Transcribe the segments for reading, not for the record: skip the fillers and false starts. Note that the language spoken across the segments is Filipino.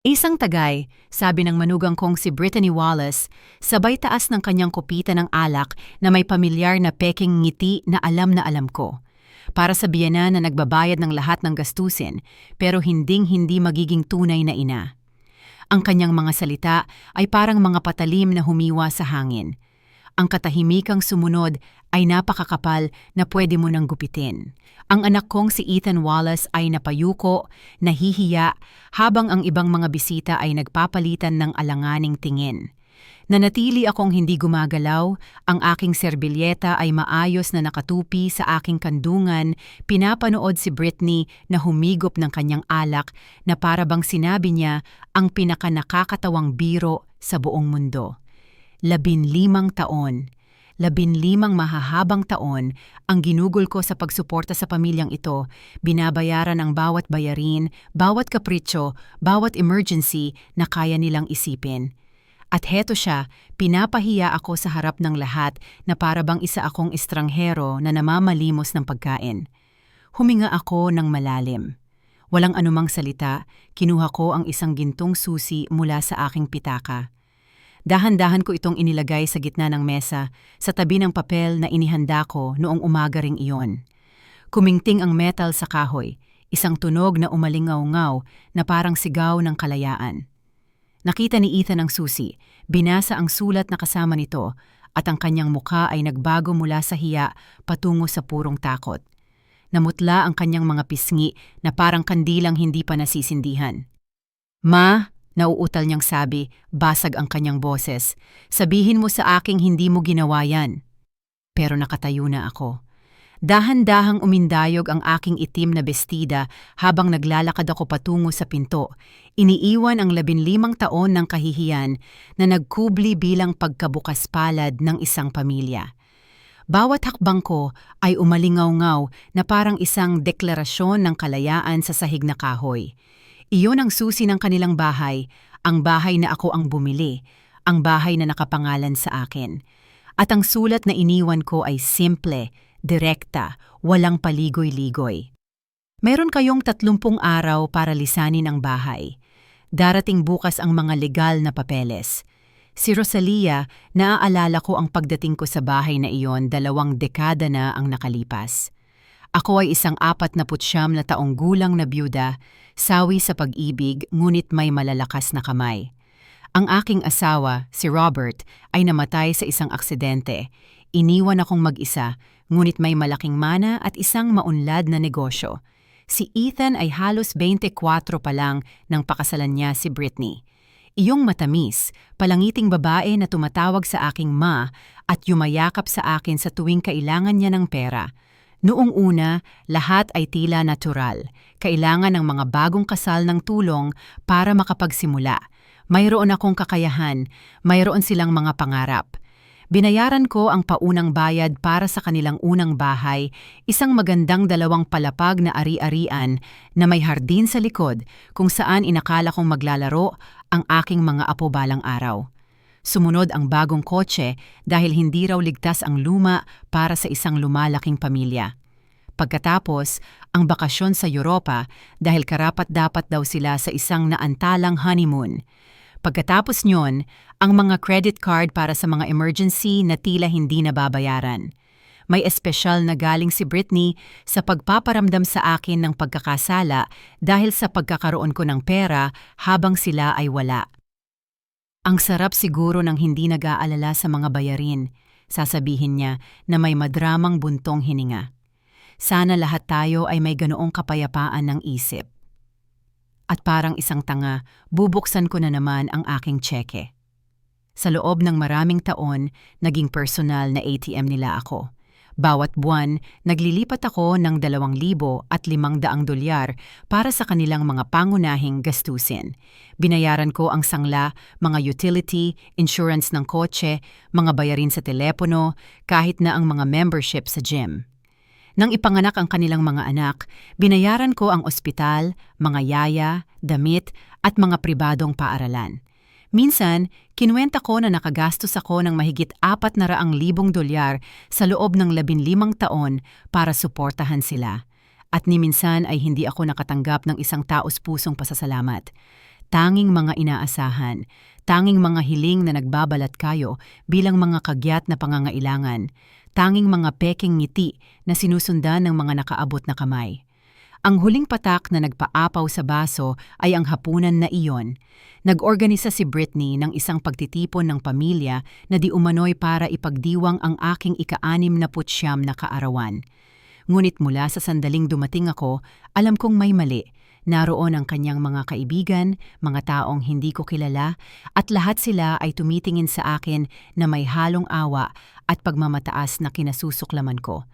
Isang tagay, sabi ng manugang kong si Brittany Wallace, sabay taas ng kanyang kopita ng alak na may pamilyar na peking ngiti na alam ko. Para sa biyenan na nagbabayad ng lahat ng gastusin, pero hinding-hindi magiging tunay na ina. Ang kanyang mga salita ay parang mga patalim na humiwa sa hangin. Ang katahimikang sumunod ay napakakapal na pwede mo nang gupitin. Ang anak kong si Ethan Wallace ay napayuko, nahihiya, habang ang ibang mga bisita ay nagpapalitan ng alanganing tingin. Nanatili akong hindi gumagalaw, ang aking serbilyeta ay maayos na nakatupi sa aking kandungan, pinapanood si Brittany na humigop ng kanyang alak na para bang sinabi niya ang pinakanakakatawang biro sa buong mundo. 15 taon. 15 mahahabang taon ang ginugol ko sa pagsuporta sa pamilyang ito, binabayaran ang bawat bayarin, bawat kapritsyo, bawat emergency na kaya nilang isipin. At heto siya, pinapahiya ako sa harap ng lahat na para bang isa akong estranghero na namamalimos ng pagkain. Huminga ako ng malalim. Walang anumang salita, kinuha ko ang isang gintong susi mula sa aking pitaka. Dahan-dahan ko itong inilagay sa gitna ng mesa, sa tabi ng papel na inihanda ko noong umaga ring iyon. Kumingting ang metal sa kahoy, isang tunog na umalingaw-ngaw na parang sigaw ng kalayaan. Nakita ni Ethan ang susi, binasa ang sulat na kasama nito, at ang kanyang mukha ay nagbago mula sa hiya patungo sa purong takot. Namutla ang kanyang mga pisngi na parang kandilang hindi pa nasisindihan. "Ma," nauutal niyang sabi, basag ang kanyang boses, "sabihin mo sa aking hindi mo ginawa yan." Pero nakatayo na ako. Dahan-dahang umindayog ang aking itim na bestida habang naglalakad ako patungo sa pinto. Iniiwan ang 15 taon ng kahihiyan na nagkubli bilang pagkabukas palad ng isang pamilya. Bawat hakbang ko ay umalingaw-ngaw na parang isang deklarasyon ng kalayaan sa sahig na kahoy. Iyon ang susi ng kanilang bahay, ang bahay na ako ang bumili, ang bahay na nakapangalan sa akin. At ang sulat na iniwan ko ay simple, direkta, walang paligoy-ligoy. Meron kayong 30 araw para lisanin ang bahay. Darating bukas ang mga legal na papeles. Si Rosalia, naaalala ko ang pagdating ko sa bahay na iyon, 2 dekada na ang nakalipas. Ako ay isang 49 na taong gulang na byuda, sawi sa pag-ibig ngunit may malalakas na kamay. Ang aking asawa, si Robert, ay namatay sa isang aksidente. Iniwan akong mag-isa, ngunit may malaking mana at isang maunlad na negosyo. Si Ethan ay halos 24 pa lang nang pakasalan niya si Brittany. Iyong matamis, palangiting babae na tumatawag sa aking ma at yumayakap sa akin sa tuwing kailangan niya ng pera. Noong una, lahat ay tila natural. Kailangan ng mga bagong kasal ng tulong para makapagsimula. Mayroon akong kakayahan, mayroon silang mga pangarap. Binayaran ko ang paunang bayad para sa kanilang unang bahay, isang magandang 2 palapag na ari-arian na may hardin sa likod kung saan inakala kong maglalaro ang aking mga apo balang araw. Sumunod ang bagong kotse dahil hindi raw ligtas ang luma para sa isang lumalaking pamilya. Pagkatapos, ang bakasyon sa Europa dahil karapat-dapat daw sila sa isang naantalang honeymoon. Pagkatapos nyon, ang mga credit card para sa mga emergency na tila hindi nababayaran. May espesyal na galing si Brittany sa pagpaparamdam sa akin ng pagkakasala dahil sa pagkakaroon ko ng pera habang sila ay wala. Ang sarap siguro ng hindi nag-aalala sa mga bayarin, sasabihin niya na may madramang buntong hininga. Sana lahat tayo ay may ganoong kapayapaan ng isip. At parang isang tanga, bubuksan ko na naman ang aking tseke. Sa loob ng maraming taon, naging personal na ATM nila ako. Bawat buwan, naglilipat ako ng $2,500 para sa kanilang mga pangunahing gastusin. Binayaran ko ang sangla, mga utility, insurance ng kotse, mga bayarin sa telepono, kahit na ang mga membership sa gym. Nang ipanganak ang kanilang mga anak, binayaran ko ang ospital, mga yaya, damit, at mga pribadong paaralan. Minsan, kinuwenta ko na nakagastos ako ng mahigit $400,000 sa loob ng 15 taon para suportahan sila. At ni minsan ay hindi ako nakatanggap ng isang taos-pusong pasasalamat. Tanging mga inaasahan, tanging mga hiling na nagbabalat kayo bilang mga kagyat na pangangailangan, tanging mga peking ngiti na sinusundan ng mga nakaabot na kamay. Ang huling patak na nagpaapaw sa baso ay ang hapunan na iyon. Nag-organisa si Britney ng isang pagtitipon ng pamilya na di umano'y para ipagdiwang ang aking ika-69 na kaarawan. Ngunit mula sa sandaling dumating ako, alam kong may mali. Naroon ang kanyang mga kaibigan, mga taong hindi ko kilala, at lahat sila ay tumitingin sa akin na may halong awa at pagmamataas na kinasusuklaman ko.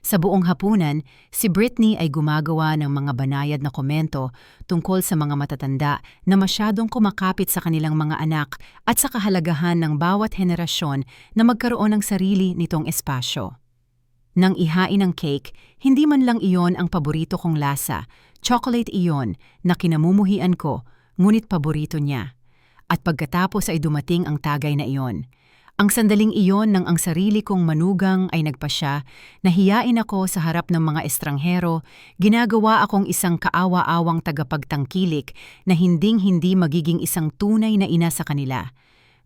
Sa buong hapunan, si Britney ay gumagawa ng mga banayad na komento tungkol sa mga matatanda na masyadong kumakapit sa kanilang mga anak at sa kahalagahan ng bawat henerasyon na magkaroon ng sarili nitong espasyo. Nang ihain ang cake, hindi man lang iyon ang paborito kong lasa. Chocolate iyon na kinamumuhian ko, ngunit paborito niya. At pagkatapos ay dumating ang tagay na iyon. Ang sandaling iyon nang ang sarili kong manugang ay nagpasya, nahiyain ako sa harap ng mga estranghero, ginagawa akong isang kaawa-awang tagapagtangkilik na hinding-hindi magiging isang tunay na ina sa kanila.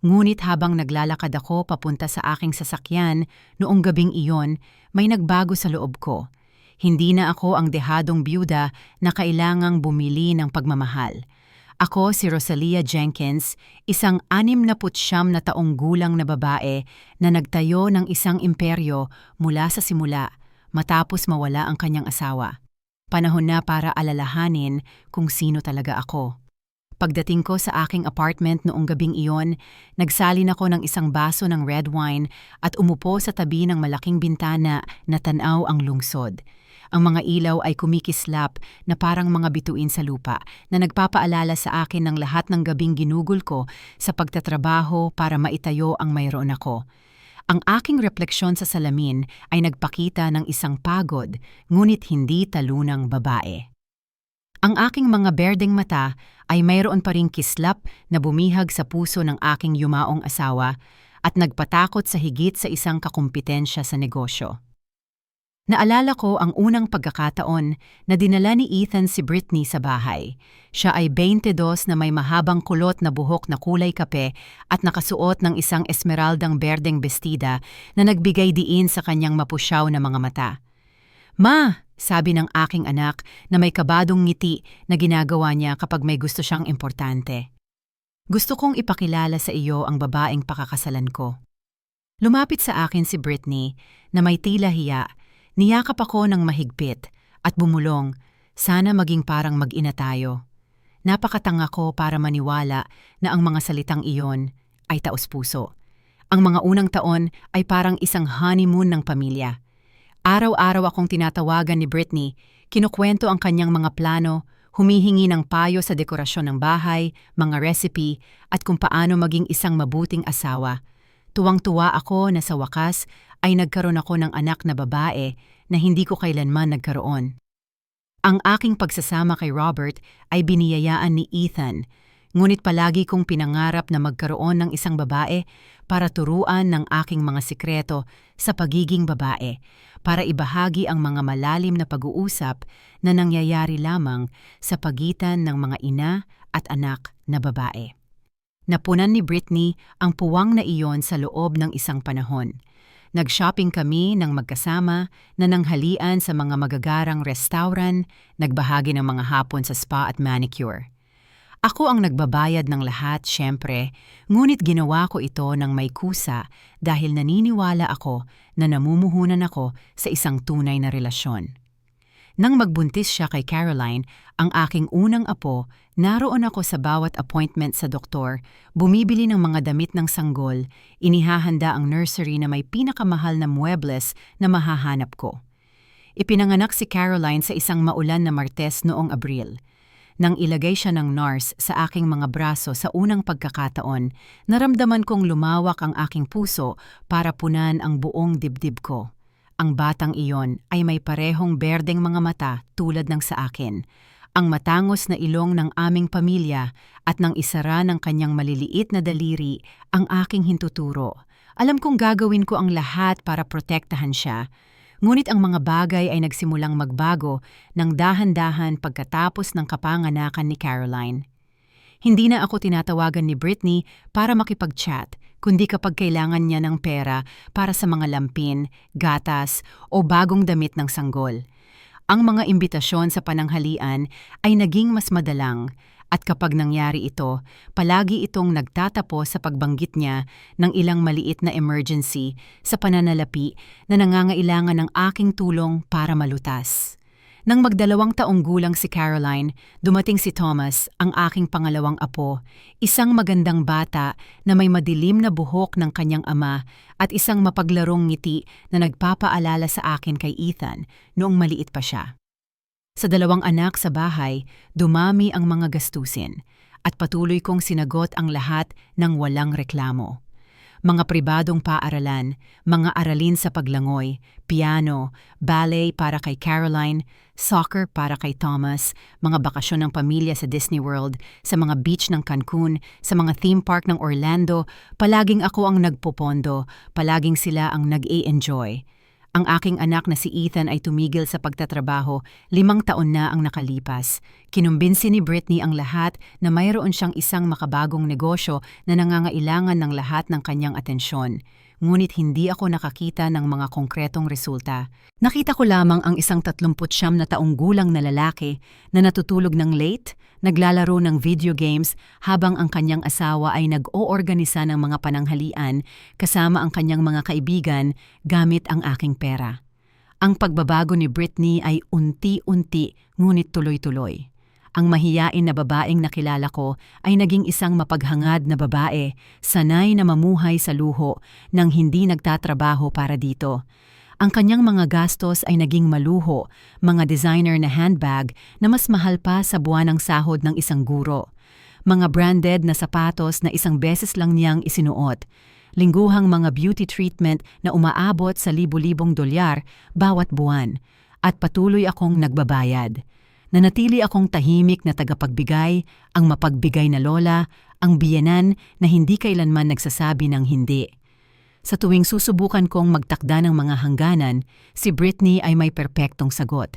Ngunit habang naglalakad ako papunta sa aking sasakyan noong gabing iyon, may nagbago sa loob ko. Hindi na ako ang dehadong byuda na kailangang bumili ng pagmamahal. Ako si Rosalia Jenkins, isang 69 na taong gulang na babae na nagtayo ng isang imperyo mula sa simula matapos mawala ang kanyang asawa. Panahon na para alalahanin kung sino talaga ako. Pagdating ko sa aking apartment noong gabing iyon, nagsalin ako ng isang baso ng red wine at umupo sa tabi ng malaking bintana na tanaw ang lungsod. Ang mga ilaw ay kumikislap na parang mga bituin sa lupa na nagpapaalala sa akin ng lahat ng gabing ginugol ko sa pagtatrabaho para maitayo ang mayroon ako. Ang aking refleksyon sa salamin ay nagpakita ng isang pagod, ngunit hindi talunang babae. Ang aking mga berdeng mata ay mayroon pa ring kislap na bumihag sa puso ng aking yumaong asawa at nagpatakot sa higit sa isang kakumpetensya sa negosyo. Naalala ko ang unang pagkakataon na dinala ni Ethan si Britney sa bahay. Siya ay 22 na may mahabang kulot na buhok na kulay kape at nakasuot ng isang esmeraldang berdeng bestida na nagbigay diin sa kanyang mapusyaw na mga mata. "Ma!" sabi ng aking anak na may kabadong ngiti na ginagawa niya kapag may gusto siyang importante. "Gusto kong ipakilala sa iyo ang babaeng pakakasalan ko." Lumapit sa akin si Britney na may tila hiya. Niyakap ako ng mahigpit at bumulong, "Sana maging parang mag-ina tayo." Napakatanga ko para maniwala na ang mga salitang iyon ay taos-puso. Ang mga unang taon ay parang isang honeymoon ng pamilya. Araw-araw akong tinatawagan ni Britney, kinukwento ang kanyang mga plano, humihingi ng payo sa dekorasyon ng bahay, mga recipe, at kung paano maging isang mabuting asawa. Tuwang-tuwa ako na sa wakas ay nagkaroon ako ng anak na babae na hindi ko kailanman nagkaroon. Ang aking pagsasama kay Robert ay biniyayaan ni Ethan, ngunit palagi kong pinangarap na magkaroon ng isang babae para turuan ng aking mga sikreto sa pagiging babae, para ibahagi ang mga malalim na pag-uusap na nangyayari lamang sa pagitan ng mga ina at anak na babae. Napunan ni Britney ang puwang na iyon sa loob ng isang panahon. Nag-shopping kami ng magkasama, nananghalian sa mga magagarang restaurant, nagbahagi ng mga hapon sa spa at manicure. Ako ang nagbabayad ng lahat, syempre, ngunit ginawa ko ito ng may kusa dahil naniniwala ako na namumuhunan ako sa isang tunay na relasyon. Nang magbuntis siya kay Caroline, ang aking unang apo, naroon ako sa bawat appointment sa doktor, bumibili ng mga damit ng sanggol, inihahanda ang nursery na may pinakamahal na muebles na mahahanap ko. Ipinanganak si Caroline sa isang maulan na Martes noong Abril. Nang ilagay siya ng nurse sa aking mga braso sa unang pagkakataon, naramdaman kong lumawak ang aking puso para punan ang buong dibdib ko. Ang batang iyon ay may parehong berdeng mga mata tulad ng sa akin, ang matangos na ilong ng aming pamilya at nang isara ng kanyang maliliit na daliri ang aking hintuturo. Alam kong gagawin ko ang lahat para protektahan siya, ngunit ang mga bagay ay nagsimulang magbago ng dahan-dahan pagkatapos ng kapanganakan ni Caroline. Hindi na ako tinatawagan ni Britney para makipag-chat, kundi kapag kailangan niya ng pera para sa mga lampin, gatas o bagong damit ng sanggol. Ang mga imbitasyon sa pananghalian ay naging mas madalang at kapag nangyari ito, palagi itong nagtatapos sa pagbanggit niya ng ilang maliit na emergency sa pananalapi na nangangailangan ng aking tulong para malutas. Nang magdalawang taong gulang si Caroline, dumating si Thomas, ang aking pangalawang apo, isang magandang bata na may madilim na buhok ng kanyang ama at isang mapaglarong ngiti na nagpapaalala sa akin kay Ethan noong maliit pa siya. Sa dalawang anak sa bahay, dumami ang mga gastusin at patuloy kong sinagot ang lahat ng walang reklamo. Mga pribadong paaralan, mga aralin sa paglangoy, piano, ballet para kay Caroline, soccer para kay Thomas, mga bakasyon ng pamilya sa Disney World, sa mga beach ng Cancun, sa mga theme park ng Orlando, palaging ako ang nagpopondo, palaging sila ang nag-e-enjoy. Ang aking anak na si Ethan ay tumigil sa pagtatrabaho, 5 taon na ang nakalipas. Kinumbinsi ni Britney ang lahat na mayroon siyang isang makabagong negosyo na nangangailangan ng lahat ng kanyang atensyon. Ngunit hindi ako nakakita ng mga konkretong resulta. Nakita ko lamang ang isang 39 na taong gulang na lalaki na natutulog ng late, naglalaro ng video games habang ang kanyang asawa ay nag-oorganisa ng mga pananghalian kasama ang kanyang mga kaibigan gamit ang aking pera. Ang pagbabago ni Britney ay unti-unti ngunit tuloy-tuloy. Ang mahiyain na babaeng nakilala ko ay naging isang mapaghangad na babae, sanay na mamuhay sa luho nang hindi nagtatrabaho para dito. Ang kanyang mga gastos ay naging maluho, mga designer na handbag na mas mahal pa sa buwan ng sahod ng isang guro. Mga branded na sapatos na isang beses lang niyang isinuot. Lingguhang mga beauty treatment na umaabot sa libu-libong dolyar bawat buwan. At patuloy akong nagbabayad. Nanatili akong tahimik na tagapagbigay, ang mapagbigay na lola, ang biyenan na hindi kailanman nagsasabi ng hindi. Sa tuwing susubukan kong magtakda ng mga hangganan, si Britney ay may perpektong sagot.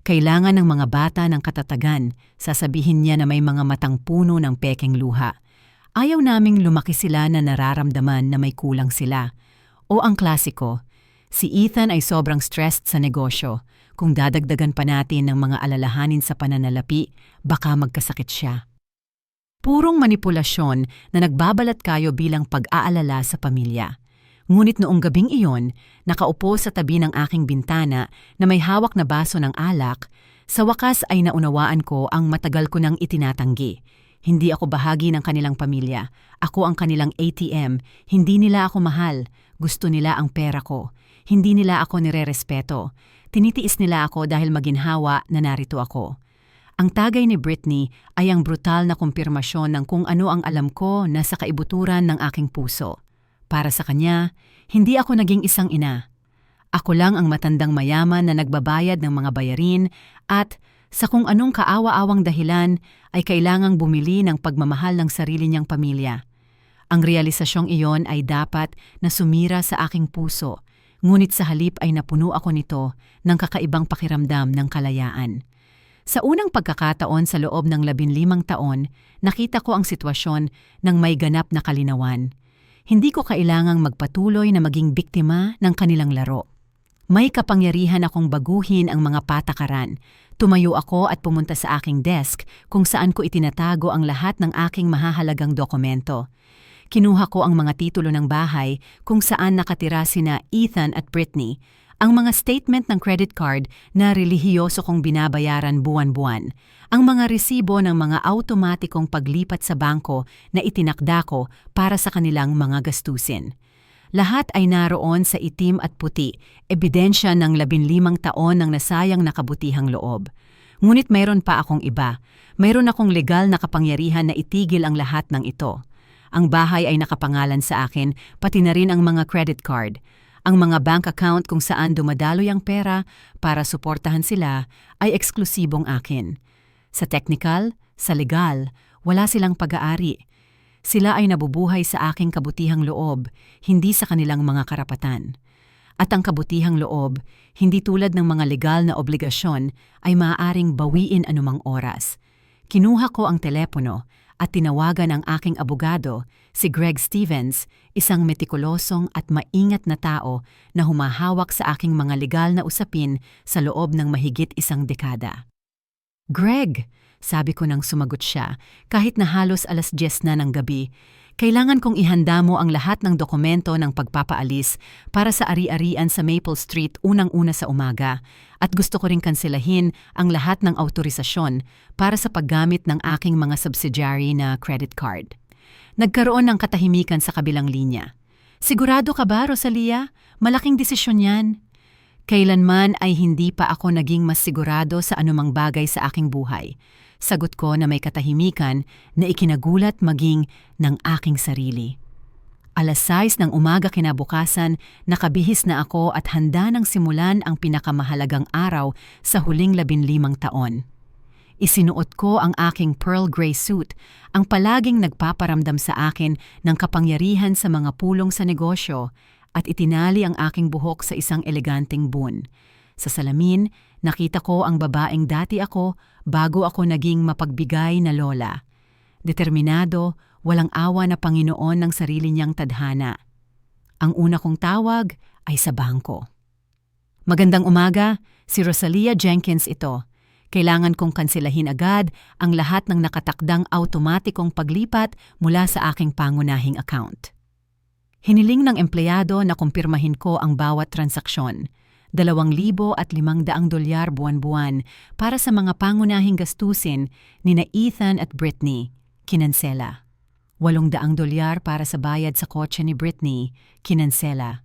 Kailangan ng mga bata ng katatagan, sasabihin niya na may mga matang puno ng pekeng luha. Ayaw naming lumaki sila na nararamdaman na may kulang sila. O ang klasiko, si Ethan ay sobrang stressed sa negosyo. Kung dadagdagan pa natin ng mga alalahanin sa pananalapi, baka magkasakit siya. Purong manipulasyon na nagbabalat kayo bilang pag-aalala sa pamilya. Ngunit noong gabing iyon, nakaupo sa tabi ng aking bintana na may hawak na baso ng alak, sa wakas ay naunawaan ko ang matagal ko nang itinatanggi. Hindi ako bahagi ng kanilang pamilya. Ako ang kanilang ATM. Hindi nila ako mahal. Gusto nila ang pera ko. Hindi nila ako nirerespeto. Tinitiis nila ako dahil maginhawa na narito ako. Ang tagay ni Britney ay ang brutal na kumpirmasyon ng kung ano ang alam ko na sa kaibuturan ng aking puso. Para sa kanya, hindi ako naging isang ina. Ako lang ang matandang mayaman na nagbabayad ng mga bayarin at sa kung anong kaawa-awang dahilan ay kailangang bumili ng pagmamahal ng sarili niyang pamilya. Ang realisasyong iyon ay dapat na sumira sa aking puso. Ngunit sa halip ay napuno ako nito ng kakaibang pakiramdam ng kalayaan. Sa unang pagkakataon sa loob ng 15 taon, nakita ko ang sitwasyon ng may ganap na kalinawan. Hindi ko kailangang magpatuloy na maging biktima ng kanilang laro. May kapangyarihan akong baguhin ang mga patakaran. Tumayo ako at pumunta sa aking desk kung saan ko itinatago ang lahat ng aking mahahalagang dokumento. Kinuha ko ang mga titulo ng bahay kung saan nakatira sina Ethan at Britney, ang mga statement ng credit card na relihiyoso kong binabayaran buwan-buwan, ang mga resibo ng mga automatikong paglipat sa bangko na itinakda ko para sa kanilang mga gastusin. Lahat ay naroon sa itim at puti, ebidensya ng 15 taon ng nasayang nakabutihang loob. Ngunit mayroon pa akong iba. Mayroon akong legal na kapangyarihan na itigil ang lahat ng ito. Ang bahay ay nakapangalan sa akin, pati na rin ang mga credit card. Ang mga bank account kung saan dumadaloy ang pera para suportahan sila ay eksklusibong akin. Sa technical, sa legal, wala silang pag-aari. Sila ay nabubuhay sa aking kabutihang loob, hindi sa kanilang mga karapatan. At ang kabutihang loob, hindi tulad ng mga legal na obligasyon, ay maaaring bawiin anumang oras. Kinuha ko ang telepono at tinawagan ang aking abogado, si Greg Stevens, isang metikulosong at maingat na tao na humahawak sa aking mga legal na usapin sa loob ng mahigit isang dekada. "Greg," sabi ko nang sumagot siya, kahit na halos 10:00 na ng gabi, "kailangan kong ihanda mo ang lahat ng dokumento ng pagpapaalis para sa ari-arian sa Maple Street unang-una sa umaga at gusto ko ring kanselahin ang lahat ng autorisasyon para sa paggamit ng aking mga subsidiary na credit card." Nagkaroon ng katahimikan sa kabilang linya. "Sigurado ka ba, Rosalia? Malaking desisyon yan." Kailanman ay hindi pa ako naging mas sigurado sa anumang bagay sa aking buhay. Sagot ko na may katahimikan na ikinagulat maging ng aking sarili. 6:00 ng umaga kinabukasan, nakabihis na ako at handa nang simulan ang pinakamahalagang araw sa huling 15 taon. Isinuot ko ang aking pearl gray suit, ang palaging nagpaparamdam sa akin ng kapangyarihan sa mga pulong sa negosyo, at itinali ang aking buhok sa isang eleganteng bun. Sa salamin, nakita ko ang babaeng dati ako bago ako naging mapagbigay na lola. Determinado, walang awa na Panginoon ng sarili niyang tadhana. Ang una kong tawag ay sa bangko. "Magandang umaga, si Rosalia Jenkins ito. Kailangan kong kanselahin agad ang lahat ng nakatakdang automatikong paglipat mula sa aking pangunahing account." Hiniling ng empleyado na kumpirmahin ko ang bawat transaksyon. $2,500 buwan-buwan para sa mga pangunahing gastusin nina Ethan at Brittany, kinansela. $800 para sa bayad sa kotse ni Brittany, kinansela.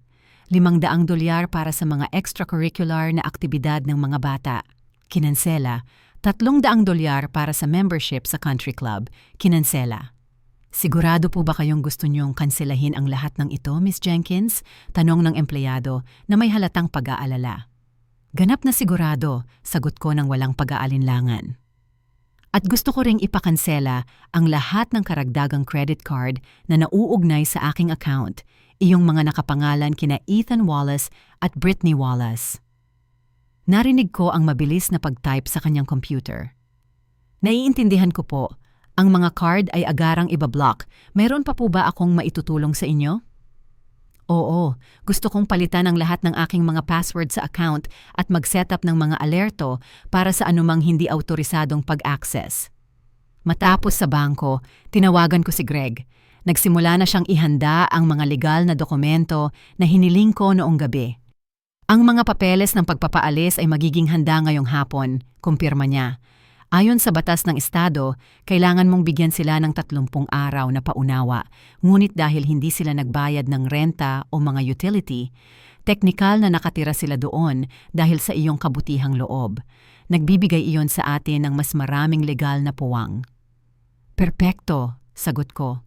$500 para sa mga extracurricular na aktibidad ng mga bata, kinansela. $300 para sa membership sa country club, kinansela. "Sigurado po ba kayong gusto niyong kanselahin ang lahat ng ito, Miss Jenkins?" tanong ng empleyado na may halatang pag-aalala. "Ganap na sigurado," sagot ko ng walang pag-aalinlangan. "At gusto ko ring ipakansela ang lahat ng karagdagang credit card na nauugnay sa aking account, iyong mga nakapangalan kina Ethan Wallace at Brittany Wallace." Narinig ko ang mabilis na pag-type sa kanyang computer. "Naiintindihan ko po. Ang mga card ay agarang ibablock. Mayroon pa po ba akong maitutulong sa inyo?" "Oo, gusto kong palitan ang lahat ng aking mga password sa account at mag-setup ng mga alerto para sa anumang hindi autorisadong pag-access." Matapos sa bangko, tinawagan ko si Greg. Nagsimula na siyang ihanda ang mga legal na dokumento na hiniling ko noong gabi. "Ang mga papeles ng pagpapaalis ay magiging handa ngayong hapon," kumpirma niya. "Ayon sa batas ng estado, kailangan mong bigyan sila ng 30 araw na paunawa. Ngunit dahil hindi sila nagbayad ng renta o mga utility, teknikal na nakatira sila doon dahil sa iyong kabutihang loob. Nagbibigay iyon sa atin ng mas maraming legal na puwang." "Perpekto," sagot ko.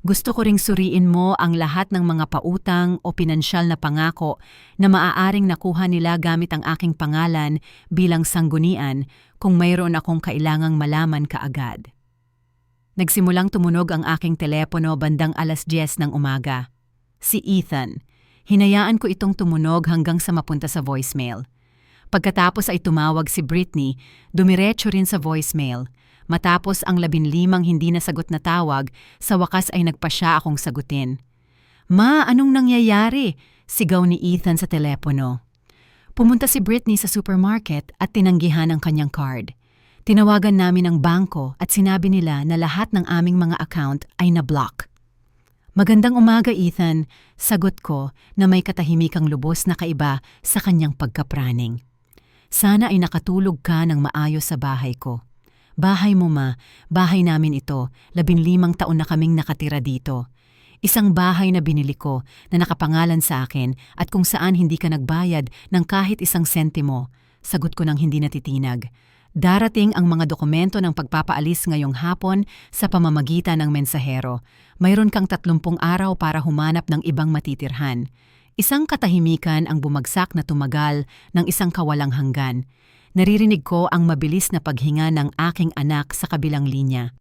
"Gusto ko ring suriin mo ang lahat ng mga pautang o pinansyal na pangako na maaaring nakuha nila gamit ang aking pangalan bilang sanggunian kung mayroon akong kailangang malaman kaagad." Nagsimulang tumunog ang aking telepono bandang 10:00 ng umaga. Si Ethan. Hinayaan ko itong tumunog hanggang sa mapunta sa voicemail. Pagkatapos ay tumawag si Brittany, dumiretso rin sa voicemail. Matapos ang 15 hindi nasagot na tawag, sa wakas ay nagpasya akong sagutin. "Ma, anong nangyayari?" sigaw ni Ethan sa telepono. "Pumunta si Brittany sa supermarket at tinanggihan ang kanyang card. Tinawagan namin ang bangko at sinabi nila na lahat ng aming mga account ay na-block." "Magandang umaga, Ethan," sagot ko na may katahimikang lubos na kaiba sa kanyang pagkapraning. "Sana ay nakatulog ka ng maayos sa bahay ko." "Bahay mo, ma. Bahay namin ito. 15 taon na kaming nakatira dito. Isang bahay na binili ko na nakapangalan sa akin at kung saan hindi ka nagbayad ng kahit isang sentimo," sagot ko ng hindi natitinag. "Darating ang mga dokumento ng pagpapaalis ngayong hapon sa pamamagitan ng mensahero. Mayroon kang 30 araw para humanap ng ibang matitirhan." Isang katahimikan ang bumagsak na tumagal ng isang kawalang hanggan. Naririnig ko ang mabilis na paghinga ng aking anak sa kabilang linya.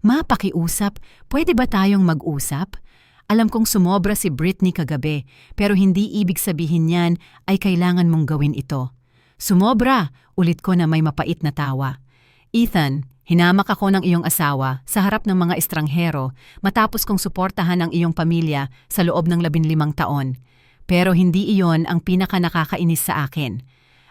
"Ma, pakiusap. Pwede ba tayong mag-usap? Alam kong sumobra si Brittany kagabi, pero hindi ibig sabihin niyan ay kailangan mong gawin ito." "Sumobra," ulit ko na may mapait na tawa. "Ethan, Hinamak ako ng iyong asawa sa harap ng mga estranghero matapos kong suportahan ang iyong pamilya sa loob ng 15 taon. Pero hindi iyon ang pinaka-nakakainis sa akin.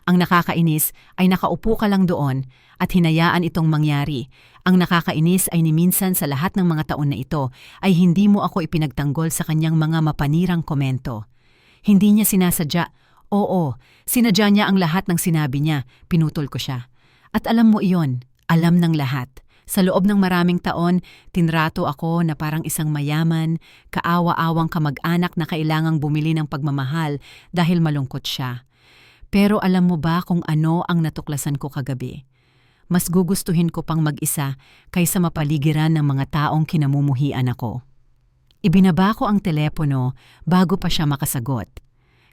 Ang nakakainis ay nakaupo ka lang doon at hinayaan itong mangyari. Ang nakakainis ay ni minsan sa lahat ng mga taon na ito ay hindi mo ako ipinagtanggol sa kanyang mga mapanirang komento. Hindi niya sinasadya. Oo, sinadya niya ang lahat ng sinabi niya. Pinutol ko siya. At alam mo iyon, alam ng lahat. Sa loob ng maraming taon, tinrato ako na parang isang mayaman, kaawa-awang kamag-anak na kailangang bumili ng pagmamahal dahil malungkot siya. Pero alam mo ba kung ano ang natuklasan ko kagabi? Mas gugustuhin ko pang mag-isa kaysa mapaligiran ng mga taong kinamumuhian ako. Ibinaba ko ang telepono bago pa siya makasagot.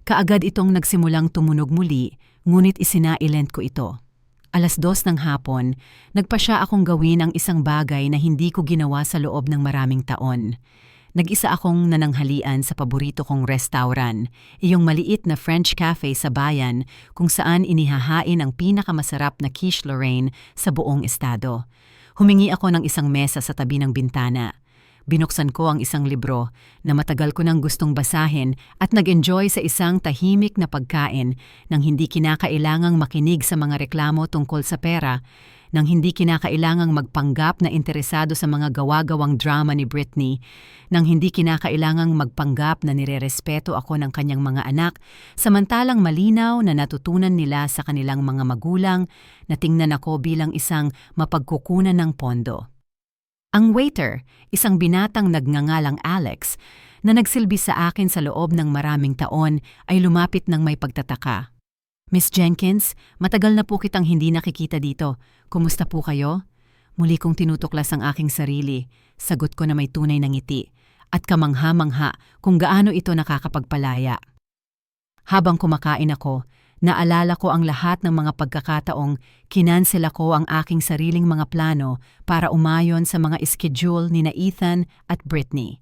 Kaagad itong nagsimulang tumunog muli, ngunit isinailent ko ito. 2:00 ng hapon, nagpa siya akong gawin ang isang bagay na hindi ko ginawa sa loob ng maraming taon. Nag-isa akong nananghalian sa paborito kong restaurant, iyong maliit na French cafe sa bayan kung saan inihahain ang pinakamasarap na quiche Lorraine sa buong estado. Humingi ako ng isang mesa sa tabi ng bintana. Binuksan ko ang isang libro na matagal ko nang gustong basahin at nag-enjoy sa isang tahimik na pagkain nang hindi kinakailangang makinig sa mga reklamo tungkol sa pera, nang hindi kinakailangang magpanggap na interesado sa mga gawa-gawang drama ni Britney, nang hindi kinakailangang magpanggap na nirerespeto ako ng kanyang mga anak, samantalang malinaw na natutunan nila sa kanilang mga magulang na tingnan ako bilang isang mapagkukunan ng pondo. Ang waiter, isang binatang nagngangalang Alex, na nagsilbi sa akin sa loob ng maraming taon ay lumapit ng may pagtataka. Miss Jenkins, matagal na po kitang hindi nakikita dito. Kumusta po kayo? Muli kong tinutuklas ang aking sarili. Sagot ko na may tunay na ngiti. At kamangha-mangha kung gaano ito nakakapagpalaya. Habang kumakain ako, naalala ko ang lahat ng mga pagkakataong kinansela ko ang aking sariling mga plano para umayon sa mga schedule ni na Ethan at Britney.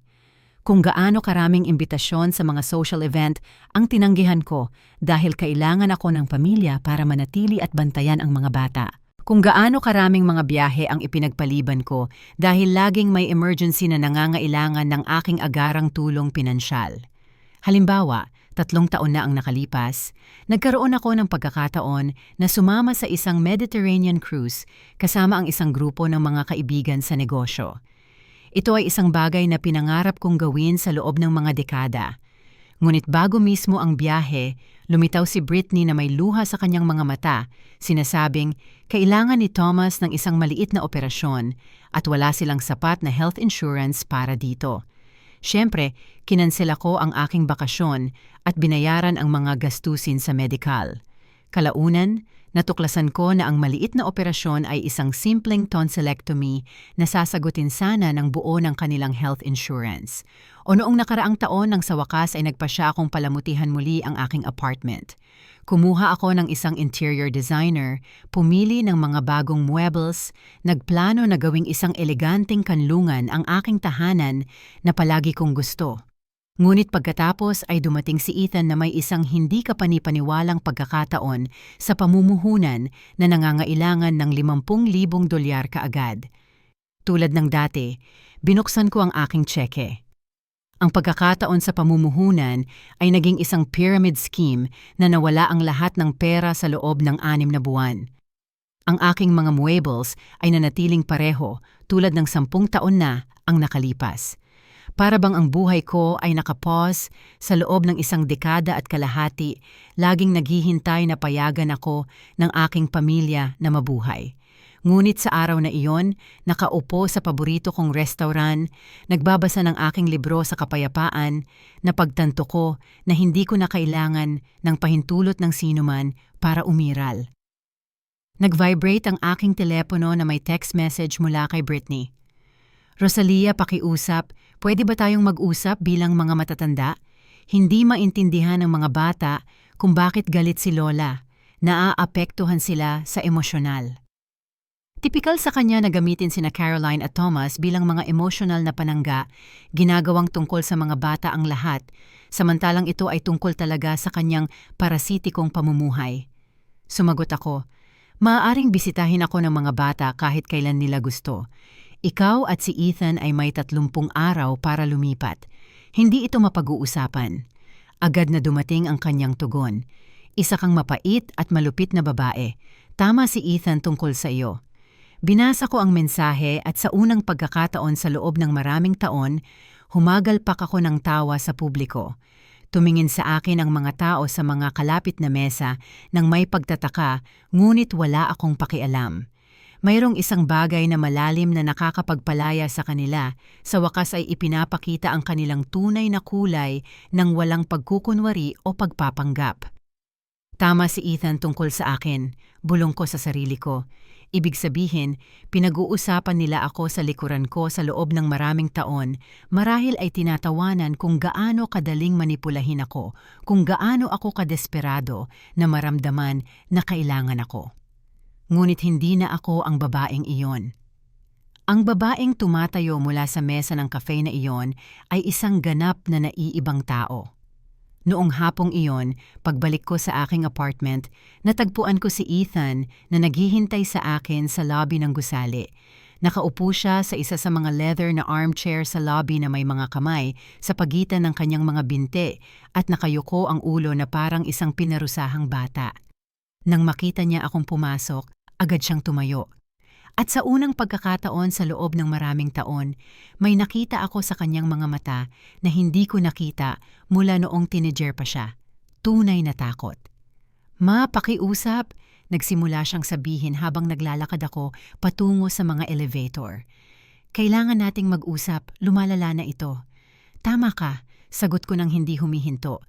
Kung gaano karaming imbitasyon sa mga social event ang tinanggihan ko dahil kailangan ako ng pamilya para manatili at bantayan ang mga bata. Kung gaano karaming mga biyahe ang ipinagpaliban ko dahil laging may emergency na nangangailangan ng aking agarang tulong pinansyal. Halimbawa, 3 taon na ang nakalipas, nagkaroon ako ng pagkakataon na sumama sa isang Mediterranean cruise kasama ang isang grupo ng mga kaibigan sa negosyo. Ito ay isang bagay na pinangarap kong gawin sa loob ng mga dekada. Ngunit bago mismo ang biyahe, lumitaw si Britney na may luha sa kanyang mga mata, sinasabing kailangan ni Thomas ng isang maliit na operasyon at wala silang sapat na health insurance para dito. Siyempre, kinansela ko ang aking bakasyon at binayaran ang mga gastusin sa medical. Kalaunan, natuklasan ko na ang maliit na operasyon ay isang simpleng tonsillectomy na sasagutin sana ng buo ng kanilang health insurance. O noong nakaraang taon nang sa wakas ay nagpasya akong palamutihan muli ang aking apartment. Kumuha ako ng isang interior designer, pumili ng mga bagong muebles, nagplano na gawing isang eleganteng kanlungan ang aking tahanan na palagi kong gusto. Ngunit pagkatapos ay dumating si Ethan na may isang hindi kapanipaniwalang pagkakataon sa pamumuhunan na nangangailangan ng $50,000 kaagad. Tulad ng dati, binuksan ko ang aking tseke. Ang pagkakataon sa pamumuhunan ay naging isang pyramid scheme na nawala ang lahat ng pera sa loob ng 6 na buwan. Ang aking mga muebles ay nanatiling pareho tulad ng 10 taon na ang nakalipas. Para bang ang buhay ko ay nakapause sa loob ng isang dekada at kalahati, laging naghihintay na payagan ako ng aking pamilya na mabuhay. Ngunit sa araw na iyon, nakaupo sa paborito kong restaurant, nagbabasa ng aking libro sa kapayapaan, napagtanto ko na hindi ko na kailangan ng pahintulot ng sinuman para umiral. Nag-vibrate ang aking telepono na may text message mula kay Britney. Rosalia, pakiusap, pwede ba tayong mag-usap bilang mga matatanda? Hindi maintindihan ng mga bata kung bakit galit si Lola. Naaapektuhan sila sa emosyonal. Tipikal sa kanya na gamitin sina Caroline at Thomas bilang mga emosyonal na panangga, ginagawang tungkol sa mga bata ang lahat, samantalang ito ay tungkol talaga sa kanyang parasitikong pamumuhay. Sumagot ako, Maaaring bisitahin ako ng mga bata kahit kailan nila gusto. Ikaw at si Ethan ay may 30 araw para lumipat. Hindi ito mapag-uusapan. Agad na dumating ang kanyang tugon. Isa kang mapait at malupit na babae. Tama si Ethan tungkol sa iyo. Binasa ko ang mensahe at sa unang pagkakataon sa loob ng maraming taon, humagalpak ako ng tawa sa publiko. Tumingin sa akin ang mga tao sa mga kalapit na mesa nang may pagtataka, ngunit wala akong pakialam. Mayroong isang bagay na malalim na nakakapagpalaya sa kanila, sa wakas ay ipinapakita ang kanilang tunay na kulay ng walang pagkukunwari o pagpapanggap. Tama si Ethan tungkol sa akin, bulong ko sa sarili ko. Ibig sabihin, pinag-uusapan nila ako sa likuran ko sa loob ng maraming taon, marahil ay tinatawanan kung gaano kadaling manipulahin ako, kung gaano ako kadesperado na maramdaman na kailangan ako. Ngunit hindi na ako ang babaeng iyon. Ang babaeng tumatayo mula sa mesa ng kafe na iyon ay isang ganap na naiibang tao. Noong hapong iyon, pagbalik ko sa aking apartment, natagpuan ko si Ethan na naghihintay sa akin sa lobby ng gusali. Nakaupo siya sa isa sa mga leather na armchair sa lobby na may mga kamay sa pagitan ng kanyang mga binte at nakayuko ang ulo na parang isang pinarusahang bata. Nang makita niya akong pumasok, agad siyang tumayo. At sa unang pagkakataon sa loob ng maraming taon, may nakita ako sa kanyang mga mata na hindi ko nakita mula noong teenager pa siya. Tunay na takot. "Ma, pakiusap," nagsimula siyang sabihin habang naglalakad ako patungo sa mga elevator. "Kailangan nating mag-usap, lumalala na ito." "Tama ka," sagot ko nang hindi humihinto.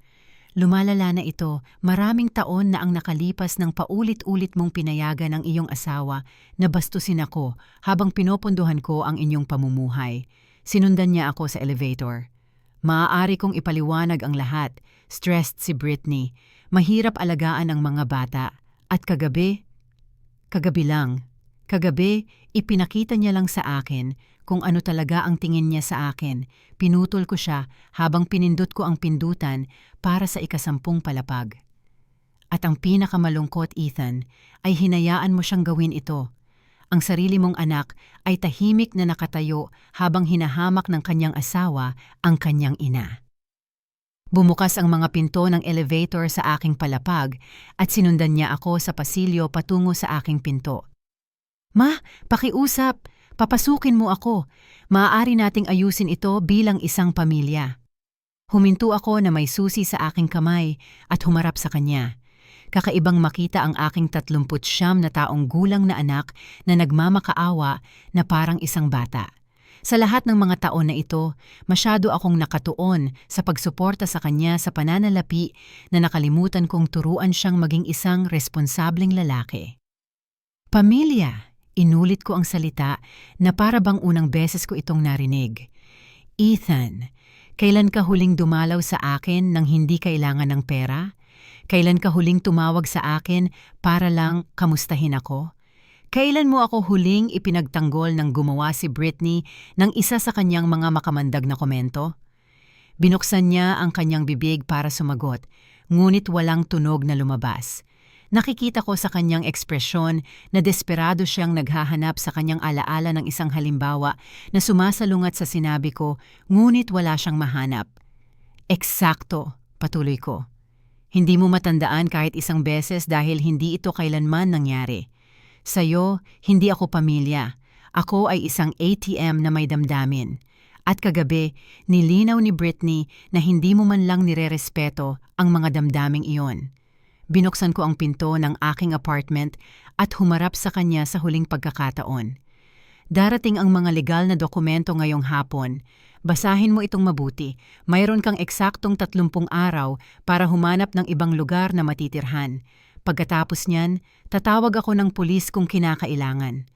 "Lumalala na ito, maraming taon na ang nakalipas ng paulit-ulit mong pinayagan ng iyong asawa na bastusin ako habang pinopondohan ko ang inyong pamumuhay." Sinundan niya ako sa elevator. "Maaari kong ipaliwanag ang lahat," stressed si Brittany. "Mahirap alagaan ang mga bata. At kagabi lang. Kagabi, ipinakita niya lang sa akin kung ano talaga ang tingin niya sa akin. Pinutol ko siya habang pinindot ko ang pindutan para sa ika-10 palapag. At ang pinakamalungkot, Ethan, ay hinayaan mo siyang gawin ito. Ang sarili mong anak ay tahimik na nakatayo habang hinahamak ng kanyang asawa ang kanyang ina." Bumukas ang mga pinto ng elevator sa aking palapag at sinundan niya ako sa pasilyo patungo sa aking pinto. "Ma, pakiusap. Papasukin mo ako. Maaari nating ayusin ito bilang isang pamilya." Huminto ako na may susi sa aking kamay at humarap sa kanya. Kakaibang makita ang aking 39 na taong gulang na anak na nagmamakaawa na parang isang bata. Sa lahat ng mga taon na ito, masyado akong nakatuon sa pagsuporta sa kanya sa pananalapi na nakalimutan kong turuan siyang maging isang responsableng lalaki. "Pamilya," inulit ko ang salita na para bang unang beses ko itong narinig. "Ethan, kailan ka huling dumalaw sa akin nang hindi kailangan ng pera? Kailan ka huling tumawag sa akin para lang kamustahin ako? Kailan mo ako huling ipinagtanggol ng gumawa si Brittany ng isa sa kanyang mga makamandag na komento?" Binuksan niya ang kanyang bibig para sumagot, ngunit walang tunog na lumabas. Nakikita ko sa kanyang ekspresyon na desperado siyang naghahanap sa kanyang alaala ng isang halimbawa na sumasalungat sa sinabi ko, ngunit wala siyang mahanap. "Eksakto," patuloy ko. "Hindi mo matandaan kahit isang beses dahil hindi ito kailanman nangyari. Sa'yo, hindi ako pamilya. Ako ay isang ATM na may damdamin. At kagabi, nilinaw ni Brittany na hindi mo man lang nirerespeto ang mga damdaming iyon." Binuksan ko ang pinto ng aking apartment at humarap sa kanya sa huling pagkakataon. "Darating ang mga legal na dokumento ngayong hapon. Basahin mo itong mabuti. Mayroon kang eksaktong 30 araw para humanap ng ibang lugar na matitirhan. Pagkatapos niyan, tatawag ako ng pulis kung kinakailangan."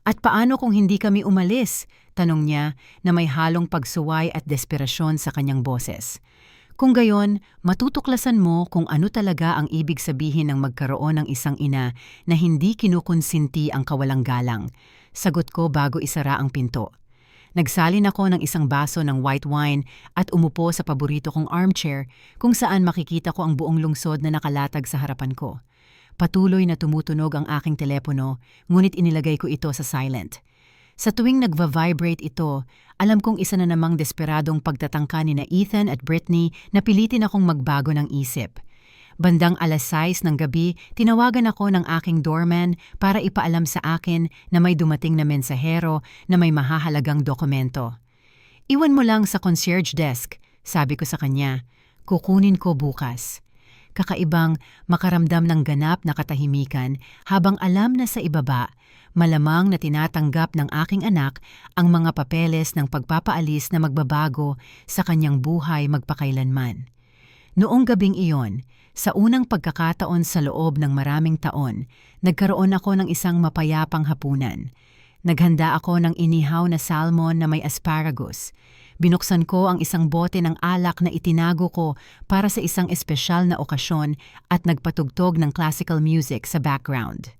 "At paano kung hindi kami umalis?" tanong niya na may halong pagsuway at desperasyon sa kanyang boses. "Kung gayon, matutuklasan mo kung ano talaga ang ibig sabihin ng magkaroon ng isang ina na hindi kinukonsinti ang kawalang galang," sagot ko bago isara ang pinto. Nagsalin ako ng isang baso ng white wine at umupo sa paborito kong armchair kung saan makikita ko ang buong lungsod na nakalatag sa harapan ko. Patuloy na tumutunog ang aking telepono, ngunit inilagay ko ito sa silent. Sa tuwing nagva-vibrate ito, alam kong isa na namang desperadong pagtatangka ni na Ethan at Brittany na pilitin akong magbago ng isip. Bandang 6:00 ng gabi, tinawagan ako ng aking doorman para ipaalam sa akin na may dumating na mensahero na may mahahalagang dokumento. "Iwan mo lang sa concierge desk," sabi ko sa kanya. "Kukunin ko bukas." Kakaibang makaramdam ng ganap na katahimikan habang alam na sa ibaba, malamang na tinatanggap ng aking anak ang mga papeles ng pagpapaalis na magbabago sa kanyang buhay magpakailanman. Noong gabing iyon, sa unang pagkakataon sa loob ng maraming taon, nagkaroon ako ng isang mapayapang hapunan. Naghanda ako ng inihaw na salmon na may asparagus. Binuksan ko ang isang bote ng alak na itinago ko para sa isang espesyal na okasyon at nagpatugtog ng classical music sa background.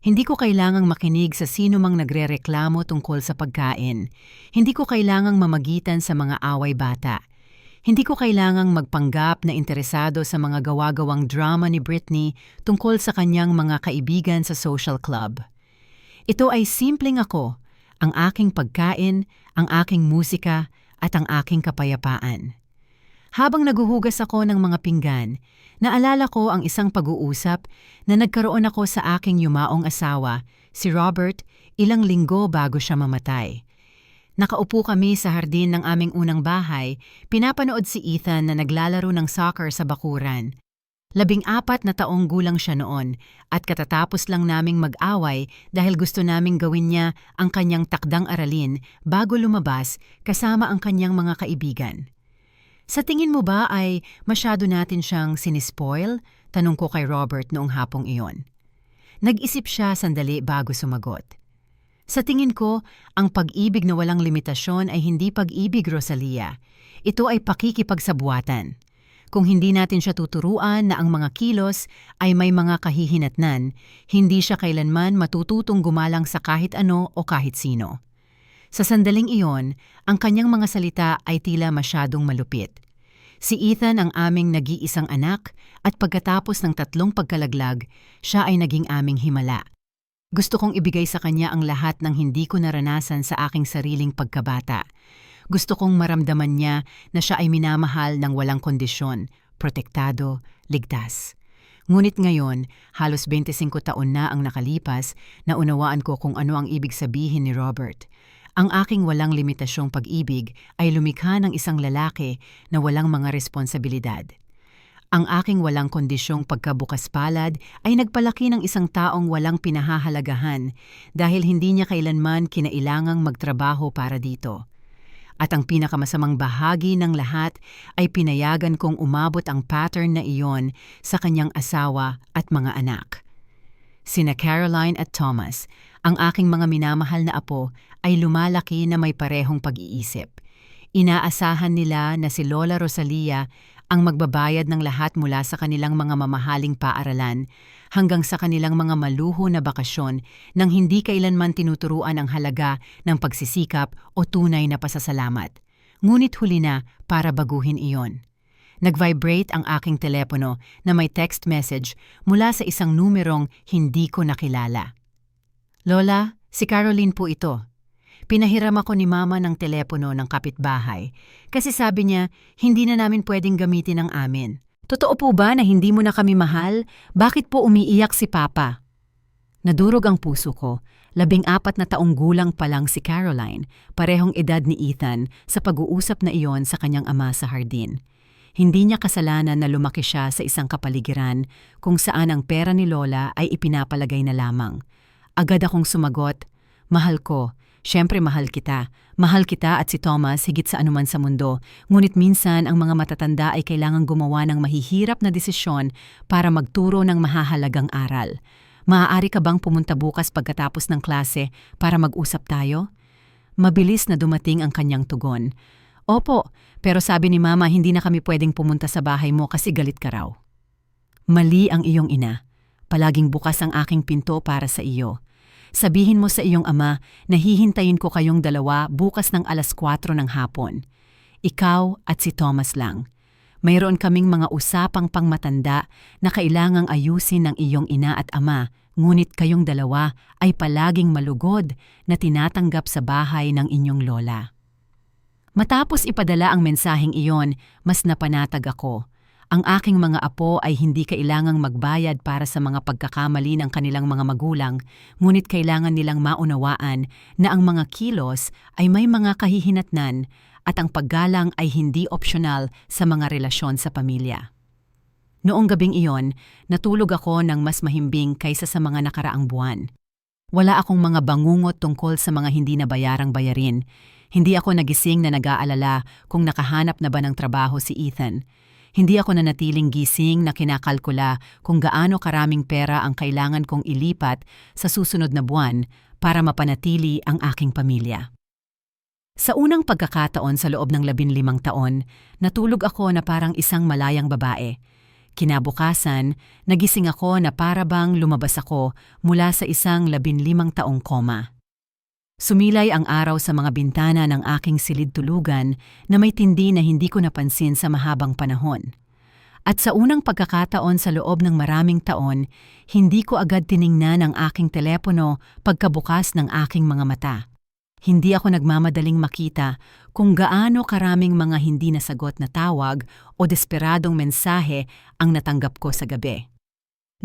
Hindi ko kailangang makinig sa sino mang nagrereklamo tungkol sa pagkain. Hindi ko kailangang mamagitan sa mga away bata. Hindi ko kailangang magpanggap na interesado sa mga gawa-gawang drama ni Brittany tungkol sa kanyang mga kaibigan sa social club. Ito ay simpleng ako, ang aking pagkain, ang aking musika, at ang aking kapayapaan. Habang naguhugas ako ng mga pinggan, naalala ko ang isang pag-uusap na nagkaroon ako sa aking yumaong asawa, si Robert, ilang linggo bago siya mamatay. Nakaupo kami sa hardin ng aming unang bahay, pinapanood si Ethan na naglalaro ng soccer sa bakuran. 14 na taong gulang siya noon at katatapos lang naming mag-away dahil gusto naming gawin niya ang kanyang takdang aralin bago lumabas kasama ang kanyang mga kaibigan. "Sa tingin mo ba ay masyado natin siyang sinispoil?" tanong ko kay Robert noong hapong iyon. Nag-isip siya sandali bago sumagot. "Sa tingin ko, ang pag-ibig na walang limitasyon ay hindi pag-ibig, Rosalia. Ito ay pakikipagsabuatan. Kung hindi natin siya tuturuan na ang mga kilos ay may mga kahihinatnan, hindi siya kailanman matututong gumalang sa kahit ano o kahit sino." Sa sandaling iyon, ang kanyang mga salita ay tila masyadong malupit. Si Ethan ang aming nag-iisang anak at pagkatapos ng 3 pagkalaglag, siya ay naging aming himala. Gusto kong ibigay sa kanya ang lahat ng hindi ko naranasan sa aking sariling pagkabata. Gusto kong maramdaman niya na siya ay minamahal ng walang kondisyon, protektado, ligtas. Ngunit ngayon, halos 25 taon na ang nakalipas, naunawaan ko kung ano ang ibig sabihin ni Robert. Ang aking walang limitasyong pag-ibig ay lumikha ng isang lalaki na walang mga responsibilidad. Ang aking walang kondisyong pagkabukas palad ay nagpalaki ng isang taong walang pinahahalagahan dahil hindi niya kailanman kinailangang magtrabaho para dito. At ang pinakamasamang bahagi ng lahat ay pinayagan kong umabot ang pattern na iyon sa kanyang asawa at mga anak. Sina Caroline at Thomas, ang aking mga minamahal na apo, ay lumalaki na may parehong pag-iisip. Inaasahan nila na si Lola Rosalia ang magbabayad ng lahat mula sa kanilang mga mamahaling paaralan hanggang sa kanilang mga maluho na bakasyon nang hindi kailanman tinuturuan ang halaga ng pagsisikap o tunay na pasasalamat. Ngunit huli na para baguhin iyon. Nag-vibrate ang aking telepono na may text message mula sa isang numerong hindi ko nakilala. "Lola, si Caroline po ito. Pinahiram ako ni Mama ng telepono ng kapitbahay kasi sabi niya hindi na namin pwedeng gamitin ang amin. Totoo po ba na hindi mo na kami mahal? Bakit po umiiyak si Papa?" Nadurog ang puso ko. 14 na taong gulang pa lang si Caroline, parehong edad ni Ethan sa pag-uusap na iyon sa kanyang ama sa hardin. Hindi niya kasalanan na lumaki siya sa isang kapaligiran kung saan ang pera ni Lola ay ipinapalagay na lamang. Agad akong sumagot, "Mahal ko. Siyempre mahal kita. Mahal kita at si Thomas higit sa anuman sa mundo. Ngunit minsan ang mga matatanda ay kailangang gumawa ng mahihirap na desisyon para magturo ng mahahalagang aral. Maaari ka bang pumunta bukas pagkatapos ng klase para mag-usap tayo?" Mabilis na dumating ang kanyang tugon. "Opo, pero sabi ni Mama hindi na kami pwedeng pumunta sa bahay mo kasi galit ka raw." "Mali ang iyong ina. Palaging bukas ang aking pinto para sa iyo. Sabihin mo sa iyong ama na hihintayin ko kayong dalawa bukas ng 4:00 ng hapon. Ikaw at si Thomas lang. Mayroon kaming mga usapang pangmatanda na kailangang ayusin ng iyong ina at ama, ngunit kayong dalawa ay palaging malugod na tinatanggap sa bahay ng inyong lola. Matapos ipadala ang mensaheng iyon, mas napanatag ako. Ang aking mga apo ay hindi kailangang magbayad para sa mga pagkakamali ng kanilang mga magulang, ngunit kailangan nilang maunawaan na ang mga kilos ay may mga kahihinatnan at ang paggalang ay hindi opsyonal sa mga relasyon sa pamilya. Noong gabing iyon, natulog ako ng mas mahimbing kaysa sa mga nakaraang buwan. Wala akong mga bangungot tungkol sa mga hindi nabayarang bayarin. Hindi ako nagising na nag-aalala kung nakahanap na ba ng trabaho si Ethan. Hindi ako nanatiling gising na kinakalkula kung gaano karaming pera ang kailangan kong ilipat sa susunod na buwan para mapanatili ang aking pamilya. Sa unang pagkakataon sa loob ng 15 taon, natulog ako na parang isang malayang babae. Kinabukasan, nagising ako na para bang lumabas ako mula sa isang 15 taong koma. Sumilay ang araw sa mga bintana ng aking silid tulugan na may tindi na hindi ko napansin sa mahabang panahon. At sa unang pagkakataon sa loob ng maraming taon, hindi ko agad tiningnan ang aking telepono pagkabukas ng aking mga mata. Hindi ako nagmamadaling makita kung gaano karaming mga hindi nasagot na tawag o desperadong mensahe ang natanggap ko sa gabi.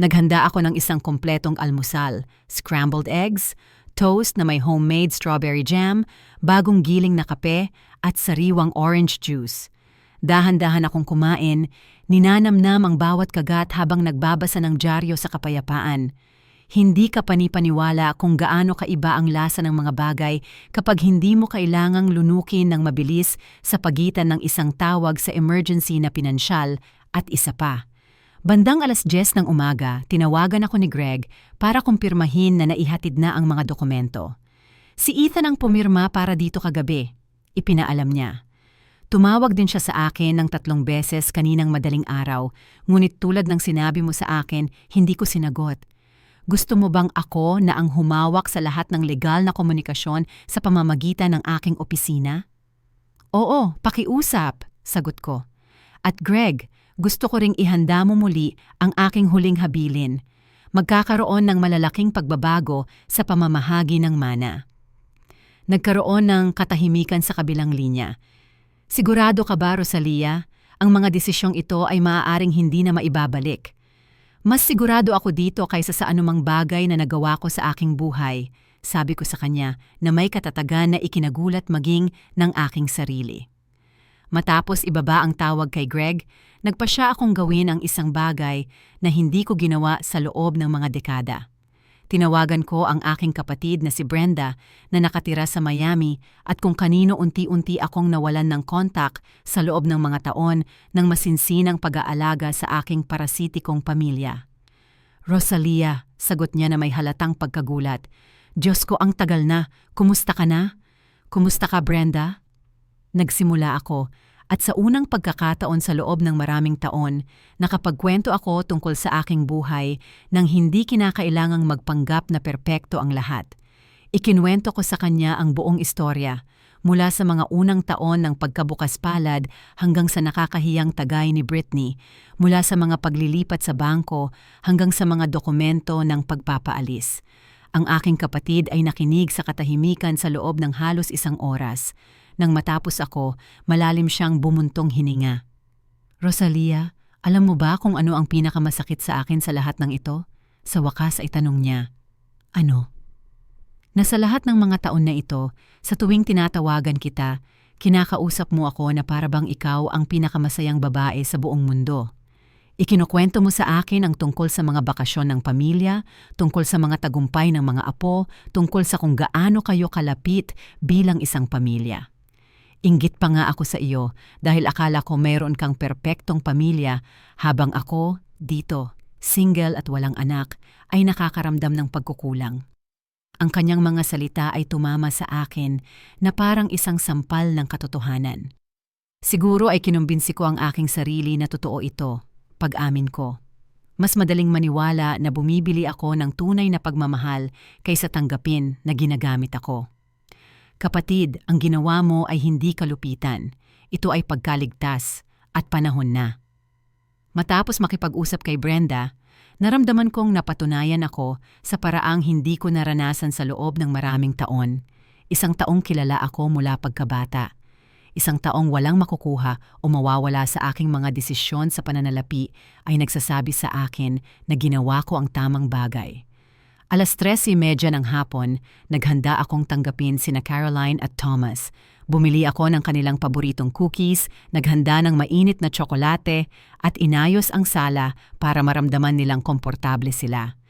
Naghanda ako ng isang kompletong almusal, scrambled eggs, toast na may homemade strawberry jam, bagong giling na kape at sariwang orange juice. Dahan-dahan akong kumain, ninanamnam ang bawat kagat habang nagbabasa ng dyaryo sa kapayapaan. Hindi ka panipaniwala kung gaano kaiba ang lasa ng mga bagay kapag hindi mo kailangang lunukin ng mabilis sa pagitan ng isang tawag sa emergency na pinansyal at isa pa. Bandang 10:00 ng umaga, tinawagan ako ni Greg para kumpirmahin na naihatid na ang mga dokumento. Si Ethan ang pumirma para dito kagabi, ipinaalam niya. Tumawag din siya sa akin ng 3 beses kaninang madaling araw, ngunit tulad ng sinabi mo sa akin, hindi ko sinagot. Gusto mo bang ako na ang humawak sa lahat ng legal na komunikasyon sa pamamagitan ng aking opisina? Oo, pakiusap, sagot ko. At Greg, gusto ko ring ihanda mo muli ang aking huling habilin. Magkakaroon ng malalaking pagbabago sa pamamahagi ng mana. Nagkaroon ng katahimikan sa kabilang linya. Sigurado ka ba, Rosalia? Ang mga desisyong ito ay maaaring hindi na maibabalik. Mas sigurado ako dito kaysa sa anumang bagay na nagawa ko sa aking buhay, sabi ko sa kanya na may katatagan na ikinagulat maging ng aking sarili. Matapos ibaba ang tawag kay Greg, nagpasya akong gawin ang isang bagay na hindi ko ginawa sa loob ng mga dekada. Tinawagan ko ang aking kapatid na si Brenda na nakatira sa Miami at kung kanino unti-unti akong nawalan ng kontak sa loob ng mga taon ng masinsinang pag-aalaga sa aking parasitikong pamilya. Rosalia, sagot niya na may halatang pagkagulat. Diyos ko, ang tagal na. Kumusta ka na? Kumusta ka, Brenda? Nagsimula ako. At sa unang pagkakataon sa loob ng maraming taon, nakapagkwento ako tungkol sa aking buhay nang hindi kinakailangang magpanggap na perpekto ang lahat. Ikinwento ko sa kanya ang buong istorya, mula sa mga unang taon ng pagkabukas palad hanggang sa nakakahiyang tagay ni Britney, mula sa mga paglilipat sa bangko hanggang sa mga dokumento ng pagpapaalis. Ang aking kapatid ay nakinig sa katahimikan sa loob ng halos 1 oras. Nang matapos ako, malalim siyang bumuntong hininga. Rosalia, alam mo ba kung ano ang pinakamasakit sa akin sa lahat ng ito? Sa wakas ay tanong niya. Ano? Na sa lahat ng mga taon na ito, sa tuwing tinatawagan kita, kinakausap mo ako na para bang ikaw ang pinakamasayang babae sa buong mundo. Ikinukwento mo sa akin ang tungkol sa mga bakasyon ng pamilya, tungkol sa mga tagumpay ng mga apo, tungkol sa kung gaano kayo kalapit bilang isang pamilya. Inggit pa nga ako sa iyo dahil akala ko mayroon kang perpektong pamilya habang ako, dito, single at walang anak, ay nakakaramdam ng pagkukulang. Ang kanyang mga salita ay tumama sa akin na parang isang sampal ng katotohanan. Siguro ay kinumbinsi ko ang aking sarili na totoo ito, pag-amin ko. Mas madaling maniwala na bumibili ako ng tunay na pagmamahal kaysa tanggapin na ginagamit ako. Kapatid, ang ginawa mo ay hindi kalupitan. Ito ay pagkaligtas. at panahon na. Matapos makipag-usap kay Brenda, naramdaman kong napatunayan ako sa paraang hindi ko naranasan sa loob ng maraming taon. Isang taong kilala ako mula pagkabata. Isang taong walang makukuha o mawawala sa aking mga desisyon sa pananalapi ay nagsasabi sa akin na ginawa ko ang tamang bagay. 3:30 ng hapon, naghanda akong tanggapin sina Caroline at Thomas. Bumili ako ng kanilang paboritong cookies, naghanda ng mainit na tsokolate at inayos ang sala para maramdaman nilang komportable sila.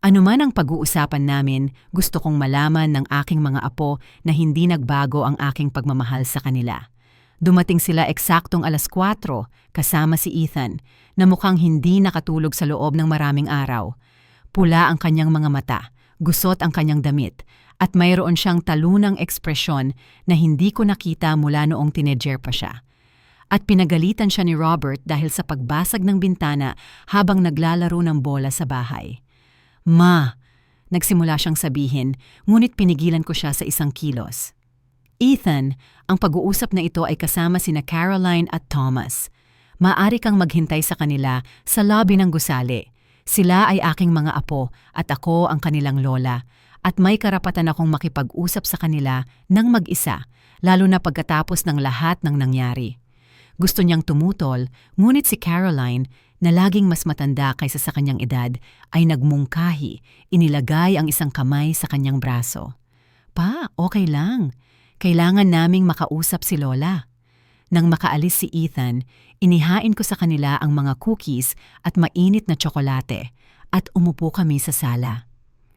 Ano man ang pag-uusapan namin, gusto kong malaman ng aking mga apo na hindi nagbago ang aking pagmamahal sa kanila. Dumating sila eksaktong 4:00 kasama si Ethan na mukhang hindi nakatulog sa loob ng maraming araw. Pula ang kanyang mga mata, gusot ang kanyang damit, at mayroon siyang talunang ekspresyon na hindi ko nakita mula noong teenager pa siya. At pinagalitan siya ni Robert dahil sa pagbasag ng bintana habang naglalaro ng bola sa bahay. "Ma," nagsimula siyang sabihin, ngunit pinigilan ko siya sa isang kilos. "Ethan, ang pag-uusap na ito ay kasama sina Caroline at Thomas. Maaari kang maghintay sa kanila sa lobby ng gusali. Sila ay aking mga apo at ako ang kanilang lola, at may karapatan akong makipag-usap sa kanila ng mag-isa, lalo na pagkatapos ng lahat ng nangyari." Gusto niyang tumutol, ngunit si Caroline, na laging mas matanda kaysa sa kanyang edad, ay nagmungkahi, inilagay ang isang kamay sa kanyang braso. "Pa, okay lang. Kailangan naming makausap si Lola." Nang makaalis si Ethan, inihain ko sa kanila ang mga cookies at mainit na tsokolate at umupo kami sa sala.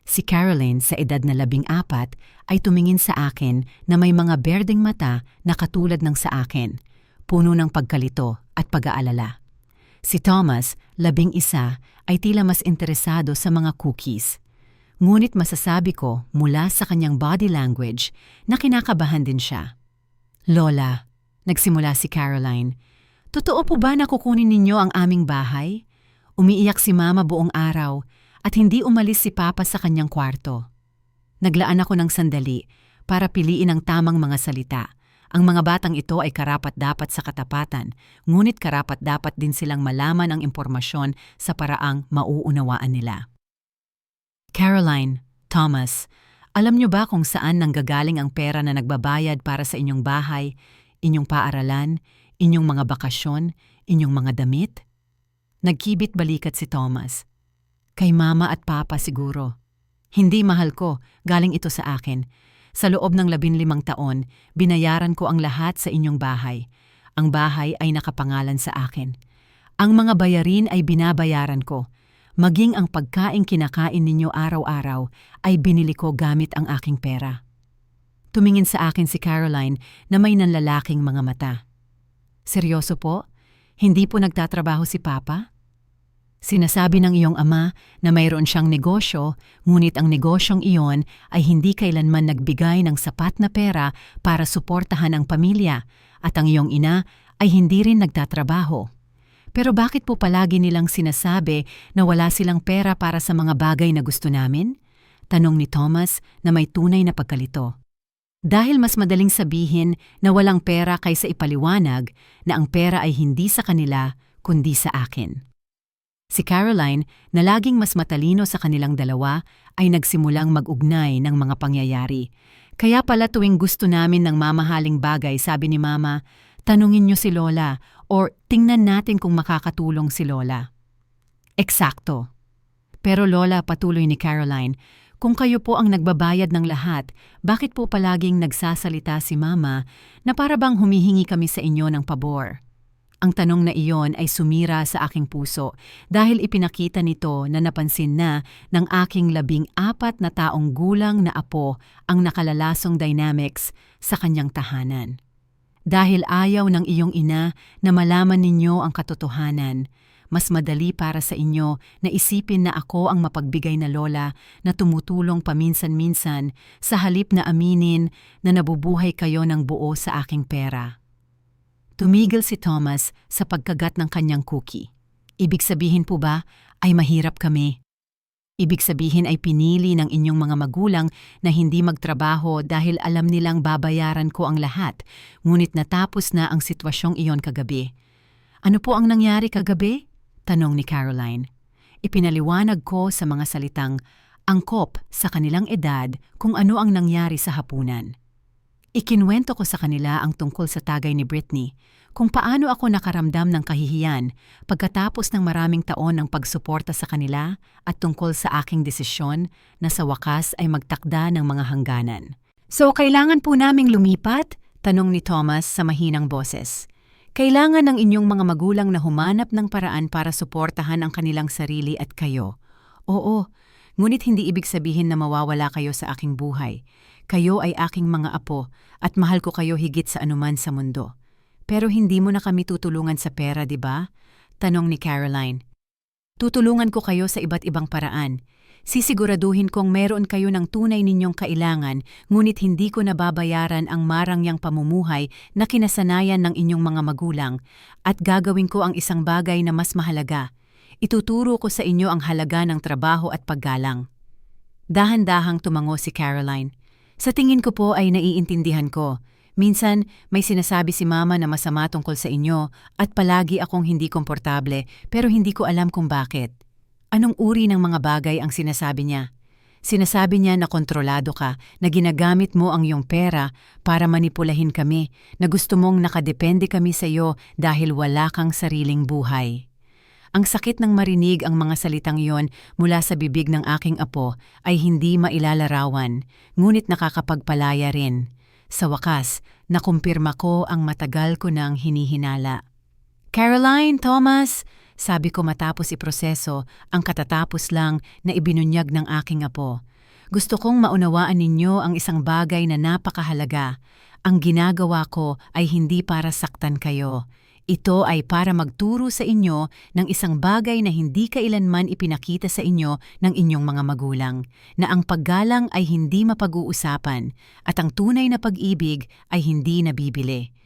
Si Caroline, sa edad na 14, ay tumingin sa akin na may mga berdeng mata na katulad ng sa akin, puno ng pagkalito at pag-aalala. Si Thomas, 11, ay tila mas interesado sa mga cookies. Ngunit masasabi ko mula sa kanyang body language na kinakabahan din siya. "Lola," nagsimula si Caroline, "totoo po ba na kukunin ninyo ang aming bahay?" Umiiyak si Mama buong araw at hindi umalis si Papa sa kanyang kwarto. Naglaan ako ng sandali para piliin ang tamang mga salita. Ang mga batang ito ay karapat-dapat sa katapatan, ngunit karapat-dapat din silang malaman ang impormasyon sa paraang mauunawaan nila. "Caroline, Thomas, alam niyo ba kung saan nanggagaling ang pera na nagbabayad para sa inyong bahay, inyong paaralan, inyong mga bakasyon, inyong mga damit?" Nagkibit balikat si Thomas. "Kay Mama at Papa siguro." "Hindi, mahal ko, galing ito sa akin. Sa loob ng 15 taon, binayaran ko ang lahat sa inyong bahay. Ang bahay ay nakapangalan sa akin. Ang mga bayarin ay binabayaran ko. Maging ang pagkaing kinakain ninyo araw-araw ay binili ko gamit ang aking pera." Tumingin sa akin si Caroline na may nanlalaking mga mata. "Seryoso po? Hindi po nagtatrabaho si Papa?" "Sinasabi ng iyong ama na mayroon siyang negosyo, ngunit ang negosyong iyon ay hindi kailanman nagbigay ng sapat na pera para suportahan ang pamilya, at ang iyong ina ay hindi rin nagtatrabaho. Pero bakit po palagi nilang sinasabi na wala silang pera para sa mga bagay na gusto namin?" tanong ni Thomas na may tunay na pagkalito. Dahil mas madaling sabihin na walang pera kaysa ipaliwanag na ang pera ay hindi sa kanila kundi sa akin. Si Caroline, na laging mas matalino sa kanilang dalawa, ay nagsimulang mag-ugnay ng mga pangyayari. "Kaya pala tuwing gusto namin ng mamahaling bagay, sabi ni Mama, tanungin niyo si Lola or tingnan natin kung makakatulong si Lola." "Eksakto. Pero Lola," patuloy ni Caroline, "kung kayo po ang nagbabayad ng lahat, bakit po palaging nagsasalita si Mama na para bang humihingi kami sa inyo ng pabor?" Ang tanong na iyon ay sumira sa aking puso dahil ipinakita nito na napansin na ng aking 14 na taong gulang na apo ang nakalalasong dynamics sa kanyang tahanan. Dahil ayaw ng iyong ina na malaman ninyo ang katotohanan, mas madali para sa inyo na isipin na ako ang mapagbigay na lola na tumutulong paminsan-minsan sa halip na aminin na nabubuhay kayo ng buo sa aking pera. Tumigil si Thomas sa pagkagat ng kanyang cookie. "Ibig sabihin po ba ay mahirap kami? Ibig sabihin ay pinili ng inyong mga magulang na hindi magtrabaho dahil alam nilang babayaran ko ang lahat, ngunit natapos na ang sitwasyong iyon kagabi. Ano po ang nangyari kagabi? Tanong ni Caroline. Ipinaliwanag ko sa mga salitang angkop sa kanilang edad kung ano ang nangyari sa hapunan. Ikinwento ko sa kanila ang tungkol sa tagay ni Britney, kung paano ako nakaramdam ng kahihiyan pagkatapos ng maraming taon ng pagsuporta sa kanila at tungkol sa aking desisyon na sa wakas ay magtakda ng mga hangganan. So, kailangan po naming lumipat? Tanong ni Thomas sa mahinang boses. Kailangan ng inyong mga magulang na humanap ng paraan para suportahan ang kanilang sarili at kayo. Oo, ngunit hindi ibig sabihin na mawawala kayo sa aking buhay. Kayo ay aking mga apo at mahal ko kayo higit sa anuman sa mundo. Pero hindi mo na kami tutulungan sa pera, di ba? Tanong ni Caroline. Tutulungan ko kayo sa iba't ibang paraan. Sisiguraduhin kong meron kayo ng tunay ninyong kailangan, ngunit hindi ko nababayaran ang marangyang pamumuhay na kinasanayan ng inyong mga magulang, at gagawin ko ang isang bagay na mas mahalaga. Ituturo ko sa inyo ang halaga ng trabaho at paggalang. Dahan-dahang tumango si Caroline. Sa tingin ko po ay naiintindihan ko. Minsan, may sinasabi si Mama na masama tungkol sa inyo at palagi akong hindi komportable pero hindi ko alam kung bakit. Anong uri ng mga bagay ang sinasabi niya? Sinasabi niya na kontrolado ka, na ginagamit mo ang iyong pera para manipulahin kami, na gusto mong nakadepende kami sa iyo dahil wala kang sariling buhay. Ang sakit ng marinig ang mga salitang iyon mula sa bibig ng aking apo ay hindi mailalarawan, ngunit nakakapagpalaya rin. Sa wakas, nakumpirma ko ang matagal ko nang hinihinala. Caroline, Thomas, sabi ko matapos iproseso ang katatapos lang na ibinunyag ng aking apo. Gusto kong maunawaan ninyo ang isang bagay na napakahalaga. Ang ginagawa ko ay hindi para saktan kayo. Ito ay para magturo sa inyo ng isang bagay na hindi kailanman ipinakita sa inyo ng inyong mga magulang, na ang paggalang ay hindi mapag-uusapan at ang tunay na pag-ibig ay hindi nabibili.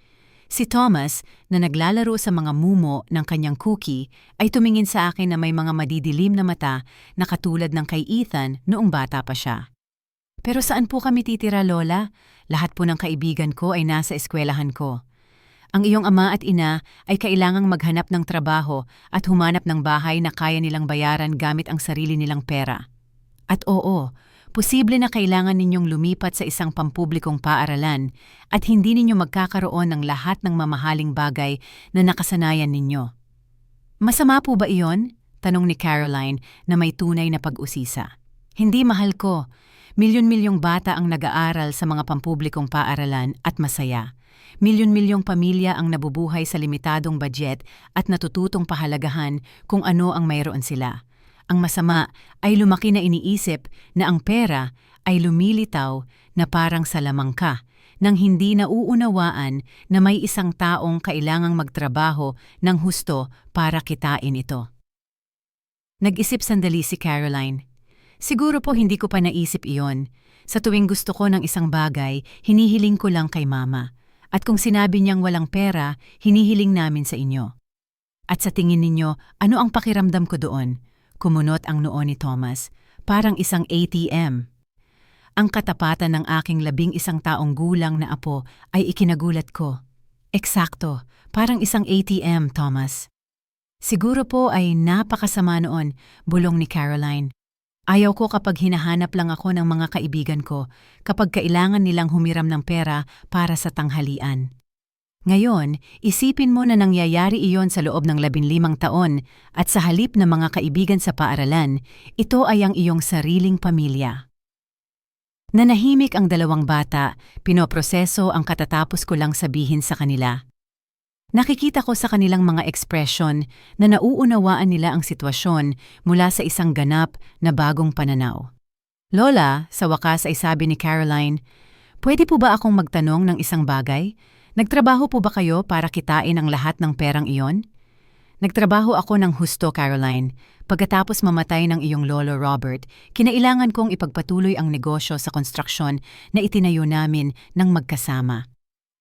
Si Thomas, na naglalaro sa mga mumo ng kanyang cookie, ay tumingin sa akin na may mga madidilim na mata na katulad ng kay Ethan noong bata pa siya. Pero saan po kami titira, Lola? Lahat po ng kaibigan ko ay nasa eskwelahan ko. Ang iyong ama at ina ay kailangang maghanap ng trabaho at humanap ng bahay na kaya nilang bayaran gamit ang sarili nilang pera. At oo, posible na kailangan ninyong lumipat sa isang pampublikong paaralan at hindi ninyo magkakaroon ng lahat ng mamahaling bagay na nakasanayan ninyo. Masama po ba iyon? Tanong ni Caroline na may tunay na pag-usisa. Hindi, mahal ko. Milyon-milyong bata ang nag-aaral sa mga pampublikong paaralan at masaya. Milyon-milyong pamilya ang nabubuhay sa limitadong budget at natututong pahalagahan kung ano ang mayroon sila. Ang masama ay lumaki na iniisip na ang pera ay lumilitaw na parang salamangka nang hindi nauunawaan na may isang taong kailangang magtrabaho ng husto para kitain ito. Nag-isip sandali si Caroline. Siguro po hindi ko pa naisip iyon. Sa tuwing gusto ko ng isang bagay, hinihiling ko lang kay Mama. At kung sinabi niyang walang pera, hinihiling namin sa inyo. At sa tingin ninyo, ano ang pakiramdam ko doon? Kumunot ang noo ni Thomas, parang isang ATM. Ang katapatan ng aking 11 taong gulang na apo ay ikinagulat ko. Eksakto, parang isang ATM, Thomas. Siguro po ay napakasama noon, bulong ni Caroline. Ayaw ko kapag hinahanap lang ako ng mga kaibigan ko, kapag kailangan nilang humiram ng pera para sa tanghalian. Ngayon, isipin mo na nangyayari iyon sa loob ng 15 taon at sa halip na mga kaibigan sa paaralan, ito ay ang iyong sariling pamilya. Nanahimik ang dalawang bata, pinoproseso ang katatapos ko lang sabihin sa kanila. Nakikita ko sa kanilang mga ekspresyon na nauunawaan nila ang sitwasyon mula sa isang ganap na bagong pananaw. Lola, sa wakas ay sabi ni Caroline, pwede po ba akong magtanong ng isang bagay? Nagtrabaho po ba kayo para kitain ang lahat ng perang iyon? Nagtrabaho ako ng husto, Caroline. Pagkatapos mamatay ng iyong lolo Robert, kinailangan kong ipagpatuloy ang negosyo sa konstruksyon na itinayo namin ng magkasama.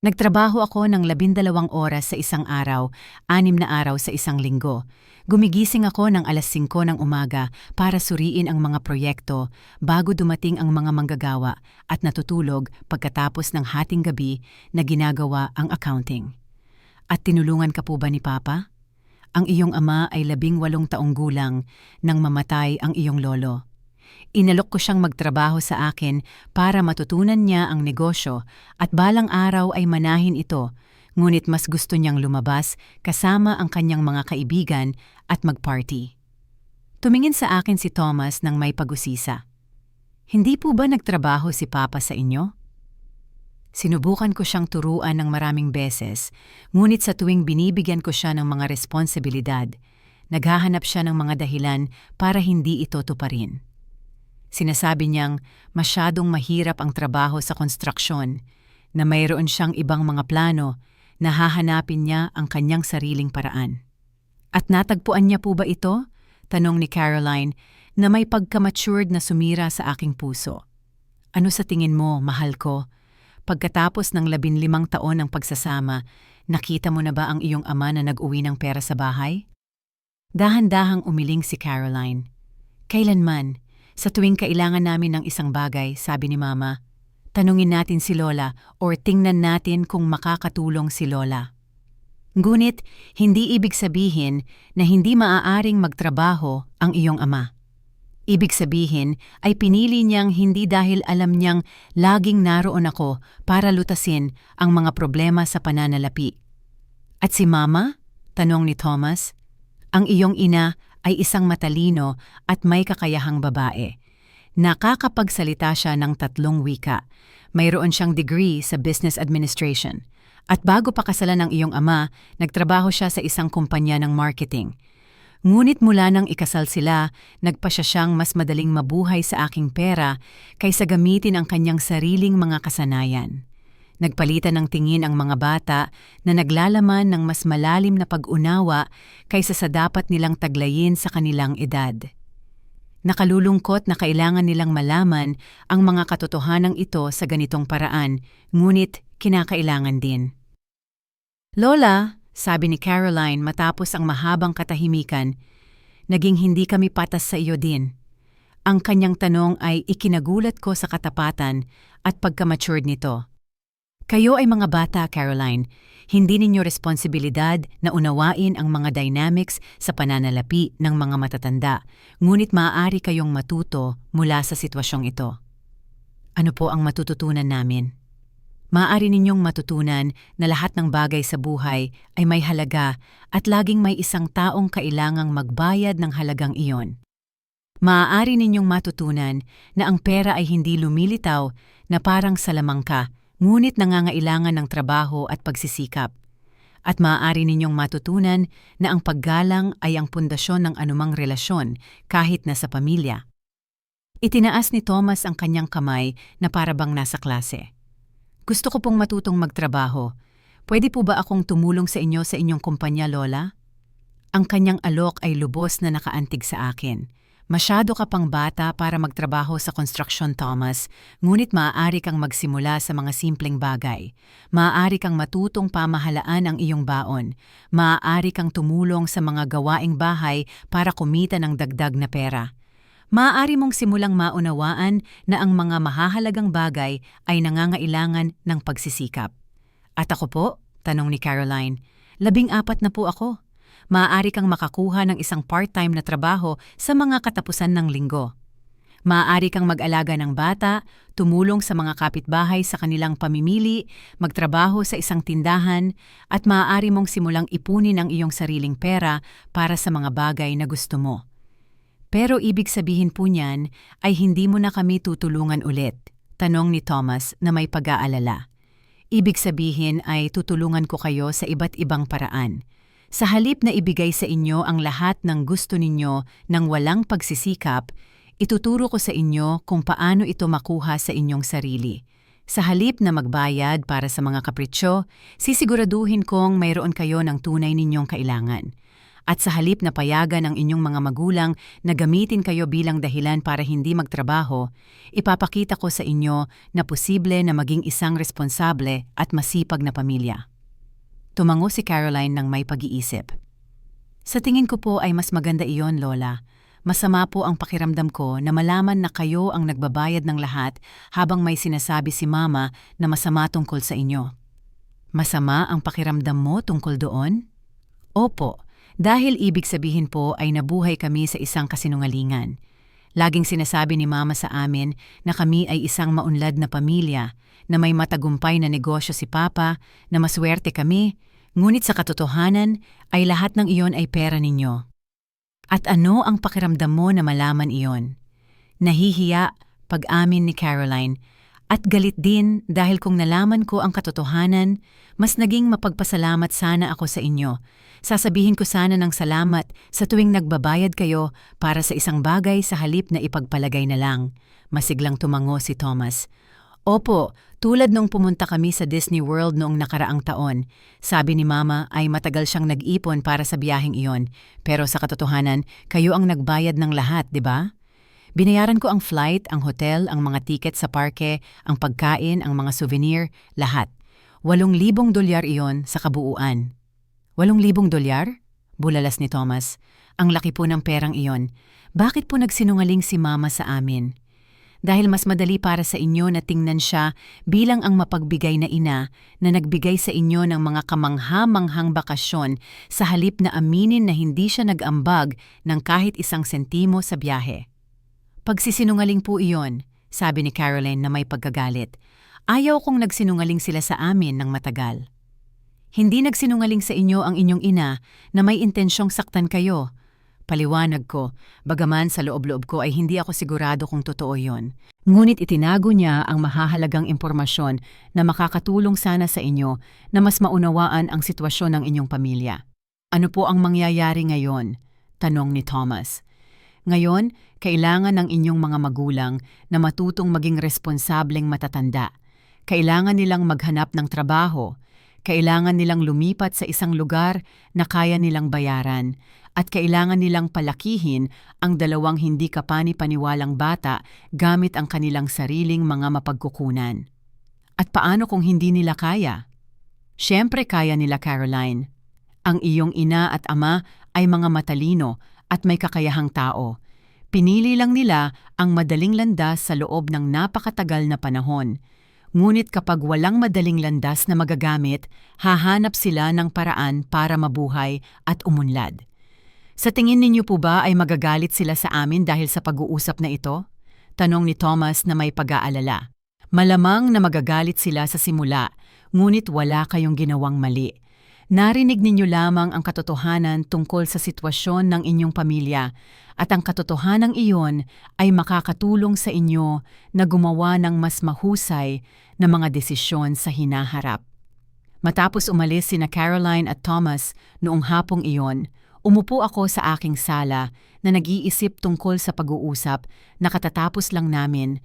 Nagtrabaho ako ng 12 oras sa isang araw, 6 na araw sa isang linggo. Gumigising ako ng 5:00 ng umaga para suriin ang mga proyekto bago dumating ang mga manggagawa at natutulog pagkatapos ng hating gabi na ginagawa ang accounting. At tinulungan ka po ba ni Papa? Ang iyong ama ay 18 taong gulang nang mamatay ang iyong lolo. Inalok ko siyang magtrabaho sa akin para matutunan niya ang negosyo at balang araw ay manahin ito, ngunit mas gusto niyang lumabas kasama ang kanyang mga kaibigan at magparty. Tumingin sa akin si Thomas nang may pag-usisa. Hindi po ba nagtrabaho si Papa sa inyo? Sinubukan ko siyang turuan ng maraming beses, ngunit sa tuwing binibigyan ko siya ng mga responsibilidad, naghahanap siya ng mga dahilan para hindi ito tuparin. Sinasabi niyang masyadong mahirap ang trabaho sa konstruksyon, na mayroon siyang ibang mga plano na hahanapin niya ang kanyang sariling paraan. At natagpuan niya po ba ito? Tanong ni Caroline na may pagka-matured na sumira sa aking puso. Ano sa tingin mo, mahal ko? Pagkatapos ng 15 taon ng pagsasama, nakita mo na ba ang iyong ama na nag-uwi ng pera sa bahay? Dahan-dahang umiling si Caroline. Kailanman, sa tuwing kailangan namin ng isang bagay, sabi ni Mama, tanungin natin si Lola or tingnan natin kung makakatulong si Lola. Ngunit, hindi ibig sabihin na hindi maaaring magtrabaho ang iyong ama. Ibig sabihin ay pinili niyang hindi dahil alam niyang laging naroon ako para lutasin ang mga problema sa pananalapi. At si Mama? Tanong ni Thomas. Ang iyong ina ay isang matalino at may kakayahang babae. Nakakapagsalita siya ng 3 wika. Mayroon siyang degree sa Business Administration. At bago pa kasalan ng iyong ama, nagtrabaho siya sa isang kumpanya ng marketing. Ngunit mula nang ikasal sila, nagpasya siyang mas madaling mabuhay sa aking pera kaysa gamitin ang kanyang sariling mga kasanayan. Nagpalitan ng tingin ang mga bata na naglalaman ng mas malalim na pag-unawa kaysa sa dapat nilang taglayin sa kanilang edad. Nakalulungkot na kailangan nilang malaman ang mga katotohanan ito sa ganitong paraan, ngunit kinakailangan din. Lola, sabi ni Caroline matapos ang mahabang katahimikan, naging hindi kami patas sa iyo din. Ang kanyang tanong ay ikinagulat ko sa katapatan at pagka-matured nito. Kayo ay mga bata, Caroline. Hindi ninyo responsibilidad na unawain ang mga dynamics sa pananalapi ng mga matatanda, ngunit maaari kayong matuto mula sa sitwasyong ito. Ano po ang matututunan namin? Maaari ninyong matutunan na lahat ng bagay sa buhay ay may halaga at laging may isang taong kailangang magbayad ng halagang iyon. Maaari ninyong matutunan na ang pera ay hindi lumilitaw na parang salamangka, ngunit nangangailangan ng trabaho at pagsisikap. At maaari ninyong matutunan na ang paggalang ay ang pundasyon ng anumang relasyon kahit na sa pamilya. Itinaas ni Thomas ang kanyang kamay na parabang nasa klase. Gusto ko pong matutong magtrabaho. Pwede po ba akong tumulong sa inyo sa inyong kumpanya, Lola? Ang kanyang alok ay lubos na nakaantig sa akin. Masyado ka pang bata para magtrabaho sa construction, Thomas, ngunit maaari kang magsimula sa mga simpleng bagay. Maaari kang matutong pamahalaan ang iyong baon. Maaari kang tumulong sa mga gawaing bahay para kumita ng dagdag na pera. Maaari mong simulang maunawaan na ang mga mahahalagang bagay ay nangangailangan ng pagsisikap. At ako po? Tanong ni Caroline. 14 na po ako. Maaari kang makakuha ng isang part-time na trabaho sa mga katapusan ng linggo. Maaari kang mag-alaga ng bata, tumulong sa mga kapitbahay sa kanilang pamimili, magtrabaho sa isang tindahan, at maaari mong simulang ipunin ang iyong sariling pera para sa mga bagay na gusto mo. Pero ibig sabihin po niyan ay hindi mo na kami tutulungan ulit, tanong ni Thomas na may pag-aalala. Ibig sabihin ay tutulungan ko kayo sa iba't ibang paraan. Sa halip na ibigay sa inyo ang lahat ng gusto ninyo ng walang pagsisikap, ituturo ko sa inyo kung paano ito makuha sa inyong sarili. Sa halip na magbayad para sa mga kapritsyo, sisiguraduhin kong mayroon kayo ng tunay ninyong kailangan. At sa halip na payagan ang inyong mga magulang na gamitin kayo bilang dahilan para hindi magtrabaho, ipapakita ko sa inyo na posible na maging isang responsable at masipag na pamilya. Tumango si Caroline ng may pag-iisip. Sa tingin ko po ay mas maganda iyon, Lola. Masama po ang pakiramdam ko na malaman na kayo ang nagbabayad ng lahat habang may sinasabi si Mama na masama tungkol sa inyo. Masama ang pakiramdam mo tungkol doon? Opo. Dahil ibig sabihin po ay nabuhay kami sa isang kasinungalingan. Laging sinasabi ni Mama sa amin na kami ay isang maunlad na pamilya, na may matagumpay na negosyo si Papa, na maswerte kami, ngunit sa katotohanan ay lahat ng iyon ay pera ninyo. At ano ang pakiramdam mo na malaman iyon? Nahihiya, pag-amin ni Caroline, at galit din dahil kung nalaman ko ang katotohanan, mas naging mapagpasalamat sana ako sa inyo. Sasabihin ko sana ng salamat sa tuwing nagbabayad kayo para sa isang bagay sa halip na ipagpalagay na lang. Masiglang tumango si Thomas. Opo, tulad nung pumunta kami sa Disney World noong nakaraang taon. Sabi ni Mama ay matagal siyang nag-ipon para sa biyaheng iyon. Pero sa katotohanan, kayo ang nagbayad ng lahat, di ba? Binayaran ko ang flight, ang hotel, ang mga tiket sa parke, ang pagkain, ang mga souvenir, lahat. $8,000 iyon sa kabuuan. $8,000? Bulalas ni Thomas. Ang laki po ng perang iyon. Bakit po nagsinungaling si Mama sa amin? Dahil mas madali para sa inyo na tingnan siya bilang ang mapagbigay na ina na nagbigay sa inyo ng mga kamangha-manghang bakasyon sa halip na aminin na hindi siya nag-ambag ng kahit isang sentimo sa biyahe. Pagsisinungaling po iyon, sabi ni Caroline na may pagkagalit. Ayaw kong nagsinungaling sila sa amin ng matagal. Hindi nagsinungaling sa inyo ang inyong ina na may intensyong saktan kayo. Paliwanag ko, bagaman sa loob-loob ko ay hindi ako sigurado kung totoo yon. Ngunit itinago niya ang mahahalagang impormasyon na makakatulong sana sa inyo na mas maunawaan ang sitwasyon ng inyong pamilya. Ano po ang mangyayari ngayon? Tanong ni Thomas. Ngayon, kailangan ng inyong mga magulang na matutong maging responsableng matatanda. Kailangan nilang maghanap ng trabaho. Kailangan nilang lumipat sa isang lugar na kaya nilang bayaran. At kailangan nilang palakihin ang 2 hindi kapani-paniwalang bata gamit ang kanilang sariling mga mapagkukunan. At paano kung hindi nila kaya? Siyempre kaya nila, Caroline. Ang iyong ina at ama ay mga matalino at may kakayahang tao. Pinili lang nila ang madaling landas sa loob ng napakatagal na panahon. Ngunit kapag walang madaling landas na magagamit, hahanap sila ng paraan para mabuhay at umunlad. Sa tingin ninyo po ba ay magagalit sila sa amin dahil sa pag-uusap na ito? Tanong ni Thomas na may pag-aalala. Malamang na magagalit sila sa simula, ngunit wala kayong ginawang mali. Narinig ninyo lamang ang katotohanan tungkol sa sitwasyon ng inyong pamilya at ang katotohanang iyon ay makakatulong sa inyo na gumawa ng mas mahusay na mga desisyon sa hinaharap. Matapos umalis sina Caroline at Thomas noong hapong iyon, umupo ako sa aking sala na nag-iisip tungkol sa pag-uusap na katatapos lang namin.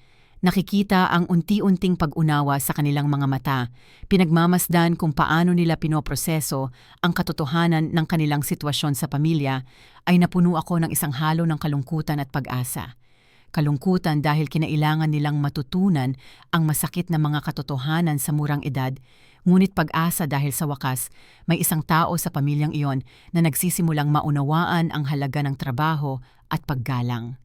Nakikita ang unti-unting pag-unawa sa kanilang mga mata, pinagmamasdan kung paano nila pinoproseso ang katotohanan ng kanilang sitwasyon sa pamilya, ay napuno ako ng isang halo ng kalungkutan at pag-asa. Kalungkutan dahil kinailangan nilang matutunan ang masakit na mga katotohanan sa murang edad, ngunit pag-asa dahil sa wakas may isang tao sa pamilyang iyon na nagsisimulang maunawaan ang halaga ng trabaho at paggalang.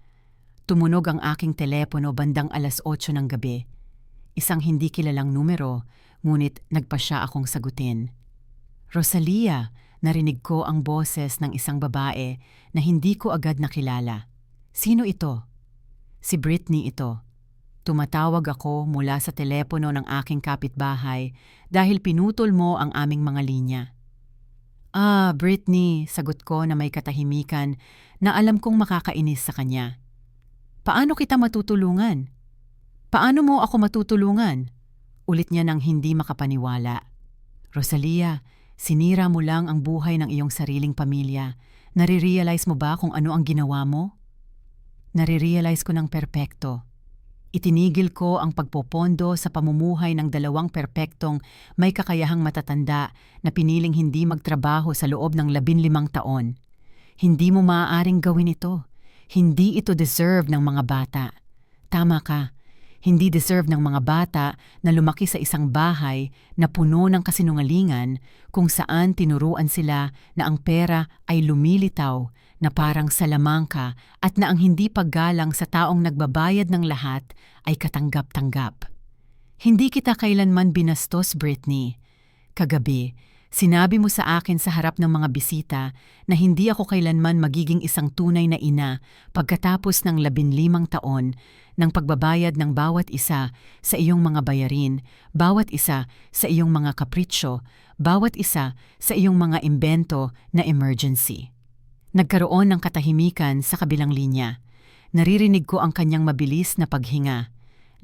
Tumunog ang aking telepono bandang 8:00 ng gabi. Isang hindi kilalang numero, ngunit nagpasya akong sagutin. Rosalia, narinig ko ang boses ng isang babae na hindi ko agad nakilala. Sino ito? Si Britney ito. Tumatawag ako mula sa telepono ng aking kapitbahay dahil pinutol mo ang aming mga linya. Britney, sagot ko na may katahimikan na alam kong makakainis sa kanya. Paano kita matutulungan? Paano mo ako matutulungan? Ulit niya nang hindi makapaniwala. Rosalia, sinira mo lang ang buhay ng iyong sariling pamilya. Nare-realize mo ba kung ano ang ginawa mo? Nare-realize ko ng perpekto. Itinigil ko ang pagpopondo sa pamumuhay ng 2 perpektong may kakayahang matatanda na piniling hindi magtrabaho sa loob ng 15 taon. Hindi mo maaaring gawin ito. Hindi ito deserve ng mga bata. Tama ka, hindi deserve ng mga bata na lumaki sa isang bahay na puno ng kasinungalingan kung saan tinuruan sila na ang pera ay lumilitaw na parang salamangka at na ang hindi paggalang sa taong nagbabayad ng lahat ay katanggap-tanggap. Hindi kita kailanman binastos, Britney. Kagabi, Sinabi mo sa akin sa harap ng mga bisita na hindi ako kailanman magiging isang tunay na ina pagkatapos ng 15 taon ng pagbabayad ng bawat isa sa iyong mga bayarin, bawat isa sa iyong mga kapritsyo, bawat isa sa iyong mga imbento na emergency. Nagkaroon ng katahimikan sa kabilang linya. Naririnig ko ang kanyang mabilis na paghinga.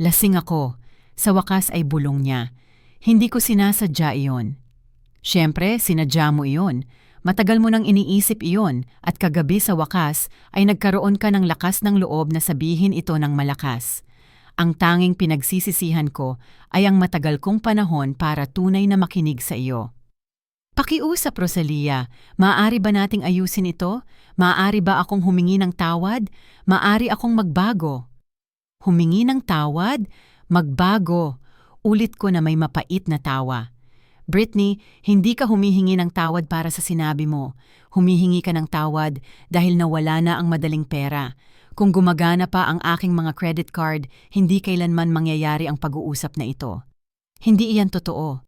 Lasing ako. Sa wakas ay bulong niya. Hindi ko sinasadya iyon. Siyempre, sinadya mo iyon. Matagal mo nang iniisip iyon at kagabi sa wakas ay nagkaroon ka ng lakas ng loob na sabihin ito ng malakas. Ang tanging pinagsisisihan ko ay ang matagal kong panahon para tunay na makinig sa iyo. Pakiusap, Rosalia. Maaari ba nating ayusin ito? Maaari ba akong humingi ng tawad? Maaari akong magbago. Humingi ng tawad? Magbago. Ulit ko na may mapait na tawa. Brittany, hindi ka humihingi ng tawad para sa sinabi mo. Humihingi ka ng tawad dahil nawala na ang madaling pera. Kung gumagana pa ang aking mga credit card, hindi kailanman mangyayari ang pag-uusap na ito. Hindi iyan totoo.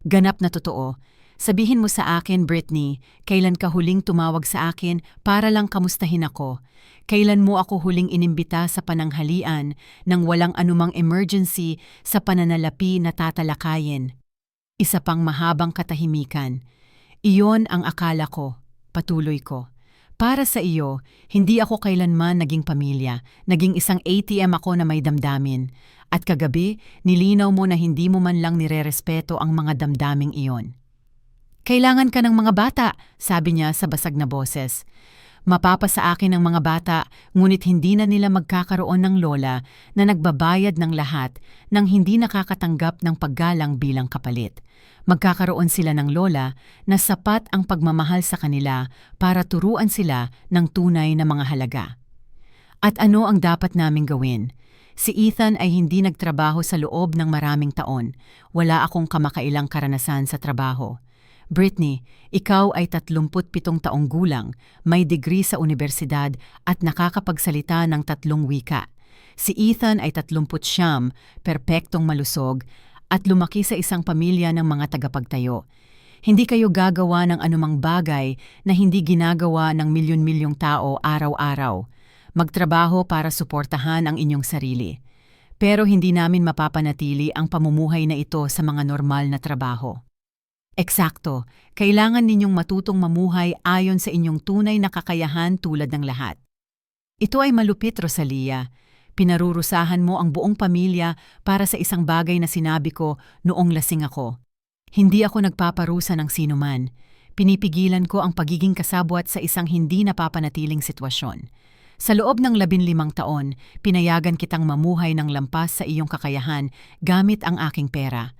Ganap na totoo. Sabihin mo sa akin, Brittany, kailan ka huling tumawag sa akin para lang kamustahin ako? Kailan mo ako huling inimbita sa pananghalian nang walang anumang emergency sa pananalapi na tatalakayin? Isa pang mahabang katahimikan. Iyon ang akala ko, patuloy ko. Para sa iyo, hindi ako kailanman naging pamilya, naging isang ATM ako na may damdamin. At kagabi, nilinaw mo na hindi mo man lang nirerespeto ang mga damdaming iyon. Kailangan ka ng mga bata, sabi niya sa basag na boses. Mapapasa akin ng mga bata, ngunit hindi na nila magkakaroon ng lola na nagbabayad ng lahat nang hindi nakakatanggap ng paggalang bilang kapalit. Magkakaroon sila ng lola na sapat ang pagmamahal sa kanila para turuan sila ng tunay na mga halaga. At ano ang dapat naming gawin? Si Ethan ay hindi nagtrabaho sa loob ng maraming taon. Wala akong kamakailang karanasan sa trabaho. Brittany, ikaw ay 37 taong gulang, may degree sa unibersidad at nakakapagsalita ng 3 wika. Si Ethan ay 39, perpektong malusog, at lumaki sa isang pamilya ng mga tagapagtayo. Hindi kayo gagawa ng anumang bagay na hindi ginagawa ng milyon-milyong tao araw-araw. Magtrabaho para suportahan ang inyong sarili. Pero hindi namin mapapanatili ang pamumuhay na ito sa mga normal na trabaho. Eksakto, kailangan ninyong matutong mamuhay ayon sa inyong tunay na kakayahan tulad ng lahat. Ito ay malupit, Rosalia. Pinarurusahan mo ang buong pamilya para sa isang bagay na sinabi ko noong lasing ako. Hindi ako nagpaparusa ng sinuman. Pinipigilan ko ang pagiging kasabwat sa isang hindi napapanatiling sitwasyon. Sa loob ng 15 taon, pinayagan kitang mamuhay ng lampas sa iyong kakayahan gamit ang aking pera.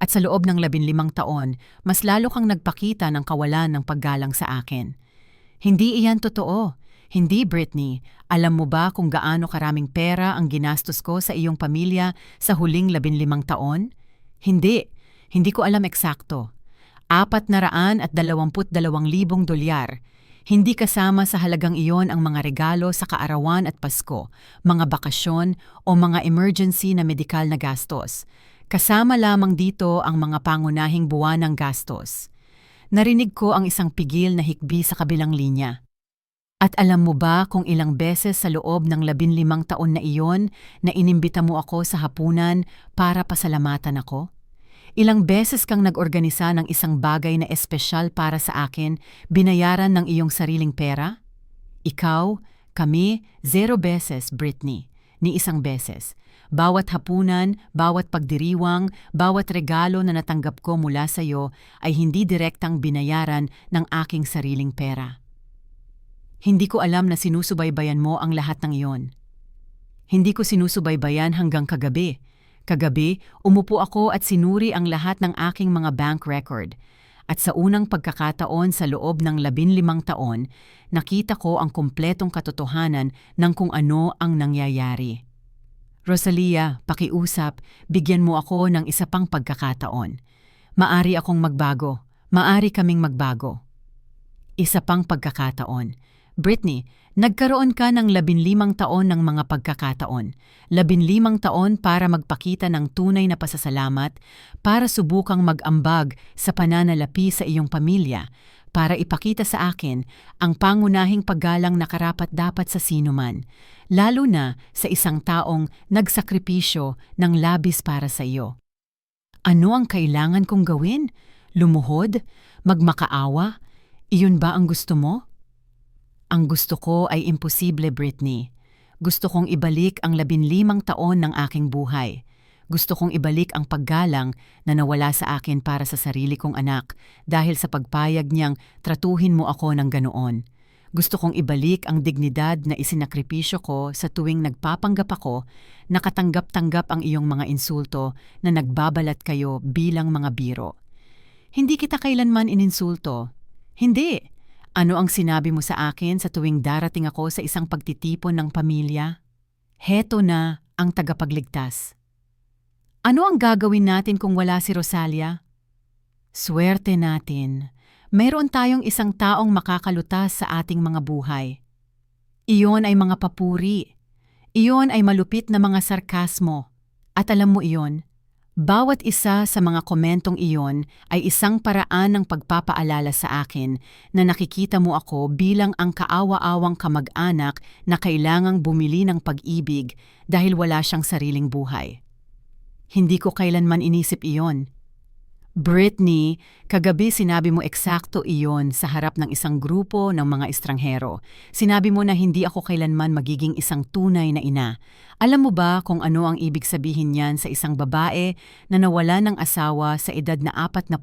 At sa loob ng 15 taon, mas lalo kang nagpakita ng kawalan ng paggalang sa akin. Hindi iyan totoo. Hindi, Brittany. Alam mo ba kung gaano karaming pera ang ginastos ko sa iyong pamilya sa huling 15 taon? Hindi. Hindi ko alam eksakto. 422,000 dolyar. Hindi kasama sa halagang iyon ang mga regalo sa kaarawan at Pasko, mga bakasyon o mga emergency na medikal na gastos. Kasama lamang dito ang mga pangunahing buwanang gastos. Narinig ko ang isang pigil na hikbi sa kabilang linya. At alam mo ba kung ilang beses sa loob ng 15 taon na iyon na inimbita mo ako sa hapunan para pasalamatan ako? Ilang beses kang nag-organisa ng isang bagay na espesyal para sa akin, binayaran ng iyong sariling pera? Ikaw, kami, 0 beses, Brittany, ni isang beses. Bawat hapunan, bawat pagdiriwang, bawat regalo na natanggap ko mula sa iyo ay hindi direktang binayaran ng aking sariling pera. Hindi ko alam na sinusubaybayan mo ang lahat ng iyon. Hindi ko sinusubaybayan hanggang kagabi. Kagabi, umupo ako at sinuri ang lahat ng aking mga bank record. At sa unang pagkakataon sa loob ng 15 taon, nakita ko ang kumpletong katotohanan ng kung ano ang nangyayari. Rosalia, pakiusap, bigyan mo ako ng isa pang pagkakataon. Maari akong magbago. Maari kaming magbago. Isa pang pagkakataon. Britney, nagkaroon ka ng 15 taon ng mga pagkakataon. 15 taon para magpakita ng tunay na pasasalamat, para subukang mag-ambag sa pananalapi sa iyong pamilya, para ipakita sa akin ang pangunahing paggalang na karapat-dapat sa sinuman, lalo na sa isang taong nagsakripisyo ng labis para sa iyo. Ano ang kailangan kong gawin? Lumuhod? Magmakaawa? Iyon ba ang gusto mo? Ang gusto ko ay imposible, Britney. Gusto kong ibalik ang 15 taon ng aking buhay. Gusto kong ibalik ang paggalang na nawala sa akin para sa sarili kong anak dahil sa pagpayag niyang tratuhin mo ako ng ganoon. Gusto kong ibalik ang dignidad na isinakripisyo ko sa tuwing nagpapanggap ako, nakatanggap-tanggap ang iyong mga insulto na nagbabalat kayo bilang mga biro. Hindi kita kailanman ininsulto. Hindi. Ano ang sinabi mo sa akin sa tuwing darating ako sa isang pagtitipon ng pamilya? Heto na ang tagapagligtas. Ano ang gagawin natin kung wala si Rosalia? Swerte natin. Meron tayong isang taong makakalutas sa ating mga buhay. Iyon ay mga papuri. Iyon ay malupit na mga sarkasmo. At alam mo iyon, bawat isa sa mga komentong iyon ay isang paraan ng pagpapaalala sa akin na nakikita mo ako bilang ang kaawa-awang kamag-anak na kailangang bumili ng pag-ibig dahil wala siyang sariling buhay. Hindi ko kailanman inisip iyon. Britney, kagabi sinabi mo eksakto iyon sa harap ng isang grupo ng mga estranghero. Sinabi mo na hindi ako kailanman magiging isang tunay na ina. Alam mo ba kung ano ang ibig sabihin niyan sa isang babae na nawala ng asawa sa edad na 49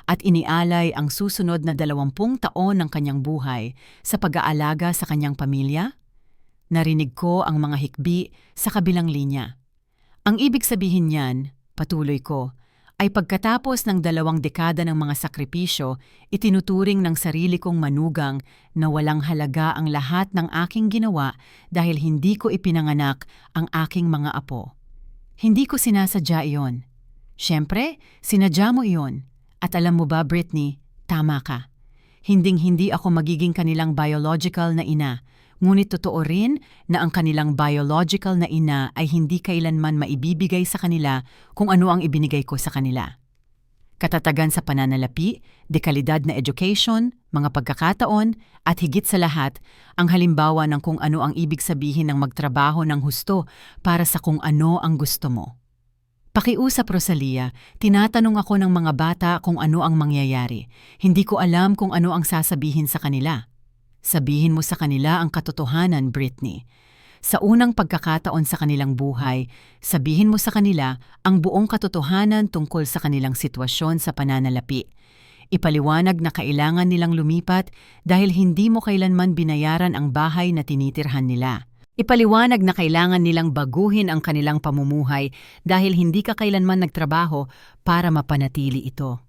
at inialay ang susunod na 20 taon ng kanyang buhay sa pag-aalaga sa kanyang pamilya? Narinig ko ang mga hikbi sa kabilang linya. Ang ibig sabihin niyan, patuloy ko, ay pagkatapos ng 2 dekada ng mga sakripisyo, itinuturing ng sarili kong manugang na walang halaga ang lahat ng aking ginawa dahil hindi ko ipinanganak ang aking mga apo. Hindi ko sinasadya iyon. Siyempre, sinadya mo iyon. At alam mo ba, Britney, tama ka. Hinding-hindi ako magiging kanilang biological na ina. Ngunit totoo rin na ang kanilang biological na ina ay hindi kailanman maibibigay sa kanila kung ano ang ibinigay ko sa kanila. Katatagan sa pananalapi, dekalidad na education, mga pagkakataon, at higit sa lahat, ang halimbawa ng kung ano ang ibig sabihin ng magtrabaho ng husto para sa kung ano ang gusto mo. Pakiusap, Rosalia, tinatanong ako ng mga bata kung ano ang mangyayari. Hindi ko alam kung ano ang sasabihin sa kanila. Sabihin mo sa kanila ang katotohanan, Britney. Sa unang pagkakataon sa kanilang buhay, sabihin mo sa kanila ang buong katotohanan tungkol sa kanilang sitwasyon sa pananalapi. Ipaliwanag na kailangan nilang lumipat dahil hindi mo kailanman binayaran ang bahay na tinitirhan nila. Ipaliwanag na kailangan nilang baguhin ang kanilang pamumuhay dahil hindi ka kailanman nagtrabaho para mapanatili ito.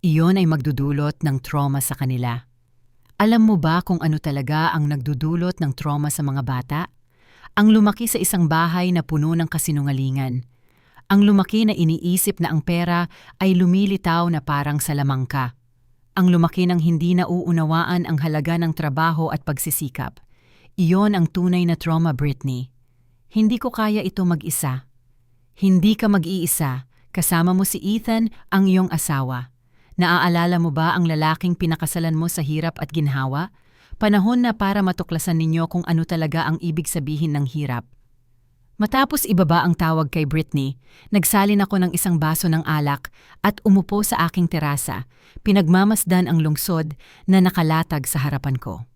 Iyon ay magdudulot ng trauma sa kanila. Alam mo ba kung ano talaga ang nagdudulot ng trauma sa mga bata? Ang lumaki sa isang bahay na puno ng kasinungalingan. Ang lumaki na iniisip na ang pera ay lumilitaw na parang salamangka. Ang lumaki ng hindi nauunawaan ang halaga ng trabaho at pagsisikap. Iyon ang tunay na trauma, Britney. Hindi ko kaya ito mag-isa. Hindi ka mag-iisa. Kasama mo si Ethan, ang iyong asawa. Naaalala mo ba ang lalaking pinakasalan mo sa hirap at ginhawa? Panahon na para matuklasan ninyo kung ano talaga ang ibig sabihin ng hirap. Matapos ibaba ang tawag kay Britney, nagsalin ako ng isang baso ng alak at umupo sa aking terasa, pinagmamasdan ang lungsod na nakalatag sa harapan ko.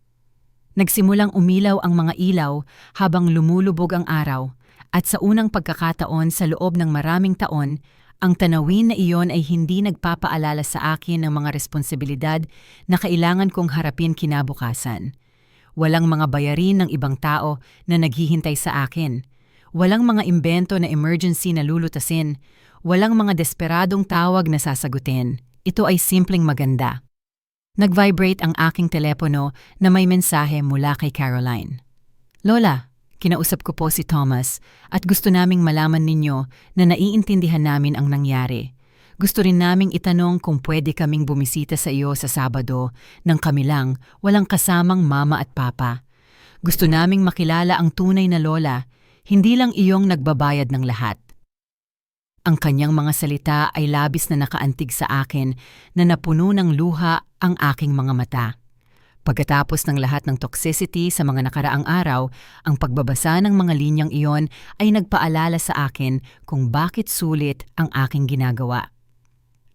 Nagsimulang umilaw ang mga ilaw habang lumulubog ang araw at sa unang pagkakataon sa loob ng maraming taon, ang tanawin na iyon ay hindi nagpapaalala sa akin ng mga responsibilidad na kailangan kong harapin kinabukasan. Walang mga bayarin ng ibang tao na naghihintay sa akin. Walang mga imbento na emergency na lulutasin. Walang mga desperadong tawag na sasagutin. Ito ay simpleng maganda. Nag-vibrate ang aking telepono na may mensahe mula kay Caroline. Lola, kinausap ko po si Thomas at gusto naming malaman ninyo na naiintindihan namin ang nangyari. Gusto rin naming itanong kung pwede kaming bumisita sa iyo sa Sabado nang kami lang, walang kasamang mama at papa. Gusto naming makilala ang tunay na lola, hindi lang iyong nagbabayad ng lahat. Ang kanyang mga salita ay labis na nakaantig sa akin na napuno ng luha ang aking mga mata. Pagkatapos ng lahat ng toxicity sa mga nakaraang araw, ang pagbabasa ng mga linyang iyon ay nagpaalala sa akin kung bakit sulit ang aking ginagawa.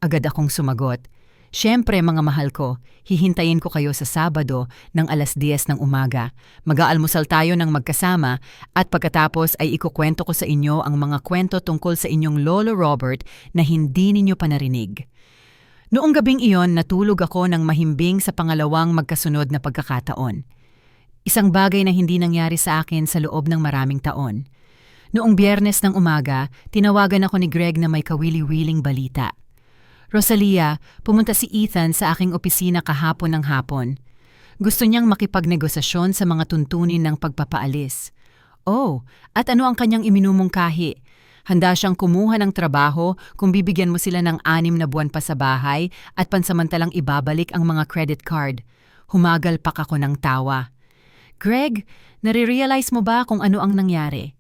Agad akong sumagot, "Siyempre mga mahal ko, hihintayin ko kayo sa Sabado ng 10:00 ng umaga. Mag-aalmusal tayo ng magkasama at pagkatapos ay ikukwento ko sa inyo ang mga kwento tungkol sa inyong Lolo Robert na hindi ninyo pa narinig." Noong gabing iyon, natulog ako ng mahimbing sa pangalawang magkasunod na pagkakataon. Isang bagay na hindi nangyari sa akin sa loob ng maraming taon. Noong Biyernes ng umaga, tinawagan ako ni Greg na may kawili-wiling balita. "Rosalia, pumunta si Ethan sa aking opisina kahapon ng hapon. Gusto niyang makipagnegosasyon sa mga tuntunin ng pagpapaalis." "Oh, at ano ang kanyang iminumungkahi?" "Handa siyang kumuha ng trabaho kung bibigyan mo sila ng 6 na buwan pa sa bahay at pansamantalang ibabalik ang mga credit card." Humagalpak ako ng tawa. "Greg, nare-realize mo ba kung ano ang nangyari?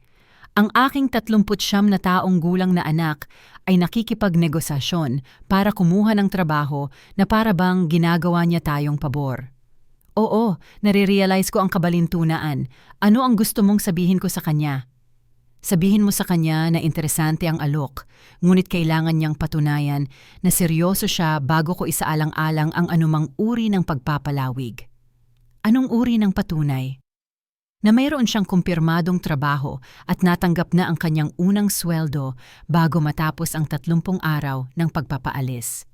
Ang aking 39 na taong gulang na anak ay nakikipagnegosasyon para kumuha ng trabaho na para bang ginagawa niya tayong pabor." "Oo, nare-realize ko ang kabalintunaan. Ano ang gusto mong sabihin ko sa kanya?" "Sabihin mo sa kanya na interesante ang alok, ngunit kailangan niyang patunayan na seryoso siya bago ko isaalang-alang ang anumang uri ng pagpapalawig." "Anong uri ng patunay?" "Na mayroon siyang kumpirmadong trabaho at natanggap na ang kanyang unang sweldo bago matapos ang 30 araw ng pagpapaalis.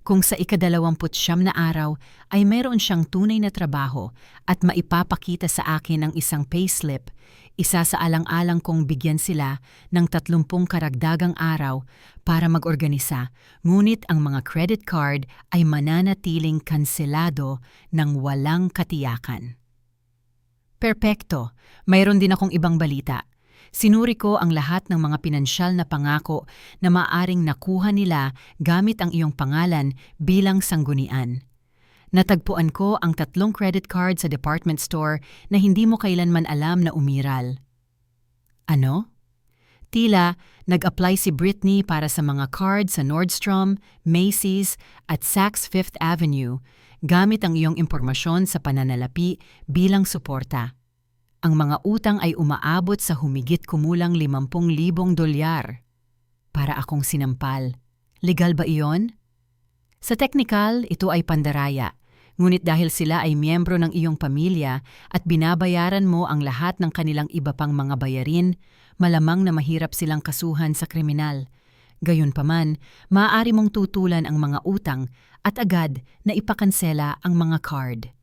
Kung sa ika-29 na araw ay mayroon siyang tunay na trabaho at maipapakita sa akin ang isang payslip, isa sa alang-alang kong bigyan sila ng 30 karagdagang araw para mag-organisa, ngunit ang mga credit card ay mananatiling kanselado ng walang katiyakan." "Perpekto. Mayroon din akong ibang balita. Sinuri ko ang lahat ng mga pinansyal na pangako na maaring nakuha nila gamit ang iyong pangalan bilang sanggunian. Natagpuan ko ang 3 credit card sa department store na hindi mo kailanman alam na umiral." "Ano?" "Tila, nag-apply si Britney para sa mga card sa Nordstrom, Macy's at Saks Fifth Avenue gamit ang iyong impormasyon sa pananalapi bilang suporta. Ang mga utang ay umaabot sa humigit kumulang $50,000. Para akong sinampal. Legal ba iyon? Sa teknikal, ito ay pandaraya. Ngunit dahil sila ay miyembro ng iyong pamilya at binabayaran mo ang lahat ng kanilang iba pang mga bayarin, malamang na mahirap silang kasuhan sa kriminal. Gayunpaman, maaari mong tutulan ang mga utang at agad na ipakansela ang mga card.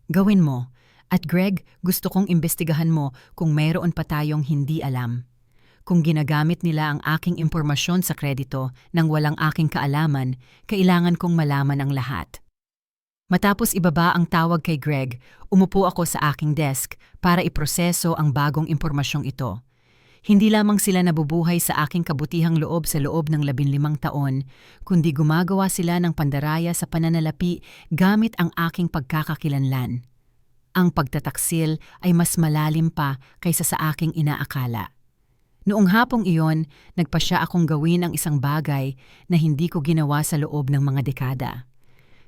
Gawin mo. At Greg, gusto kong imbestigahan mo kung mayroon pa tayong hindi alam. Kung ginagamit nila ang aking impormasyon sa kredito nang walang aking kaalaman, kailangan kong malaman ang lahat. Matapos ibaba ang tawag kay Greg, umupo ako sa aking desk para iproseso ang bagong impormasyong ito. Hindi lamang sila nabubuhay sa aking kabutihang loob sa loob ng 15 taon, kundi gumagawa sila ng pandaraya sa pananalapi gamit ang aking pagkakakilanlan. Ang pagtataksil ay mas malalim pa kaysa sa aking inaakala. Noong hapong iyon, nagpasya akong gawin ang isang bagay na hindi ko ginawa sa loob ng mga dekada.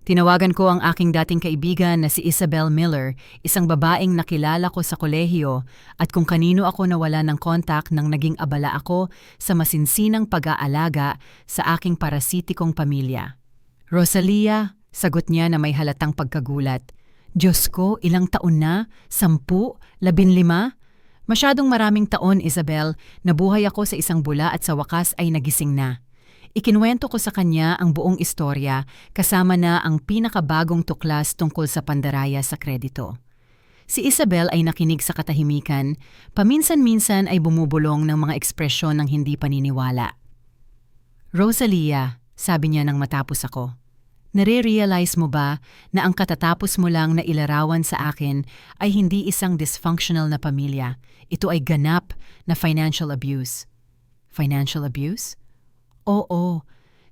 Tinawagan ko ang aking dating kaibigan na si Isabel Miller, isang babaeng nakilala ko sa kolehiyo at kung kanino ako nawala ng kontak nang naging abala ako sa masinsinang pag-aalaga sa aking parasitikong pamilya. "Rosalia," sagot niya na may halatang pagkagulat. "Diyos ko, ilang taon na? 10? 15? Masyadong maraming taon, Isabel. Nabuhay ako sa isang bula at sa wakas ay nagising na." Ikinuwento ko sa kanya ang buong istorya kasama na ang pinakabagong tuklas tungkol sa pandaraya sa kredito. Si Isabel ay nakinig sa katahimikan, paminsan-minsan ay bumubulong ng mga ekspresyon ng hindi paniniwala. "Rosalia," sabi niya nang matapos ako, "nare-realize mo ba na ang katatapos mo lang na ilarawan sa akin ay hindi isang dysfunctional na pamilya? Ito ay ganap na financial abuse." "Financial abuse?" "Oo.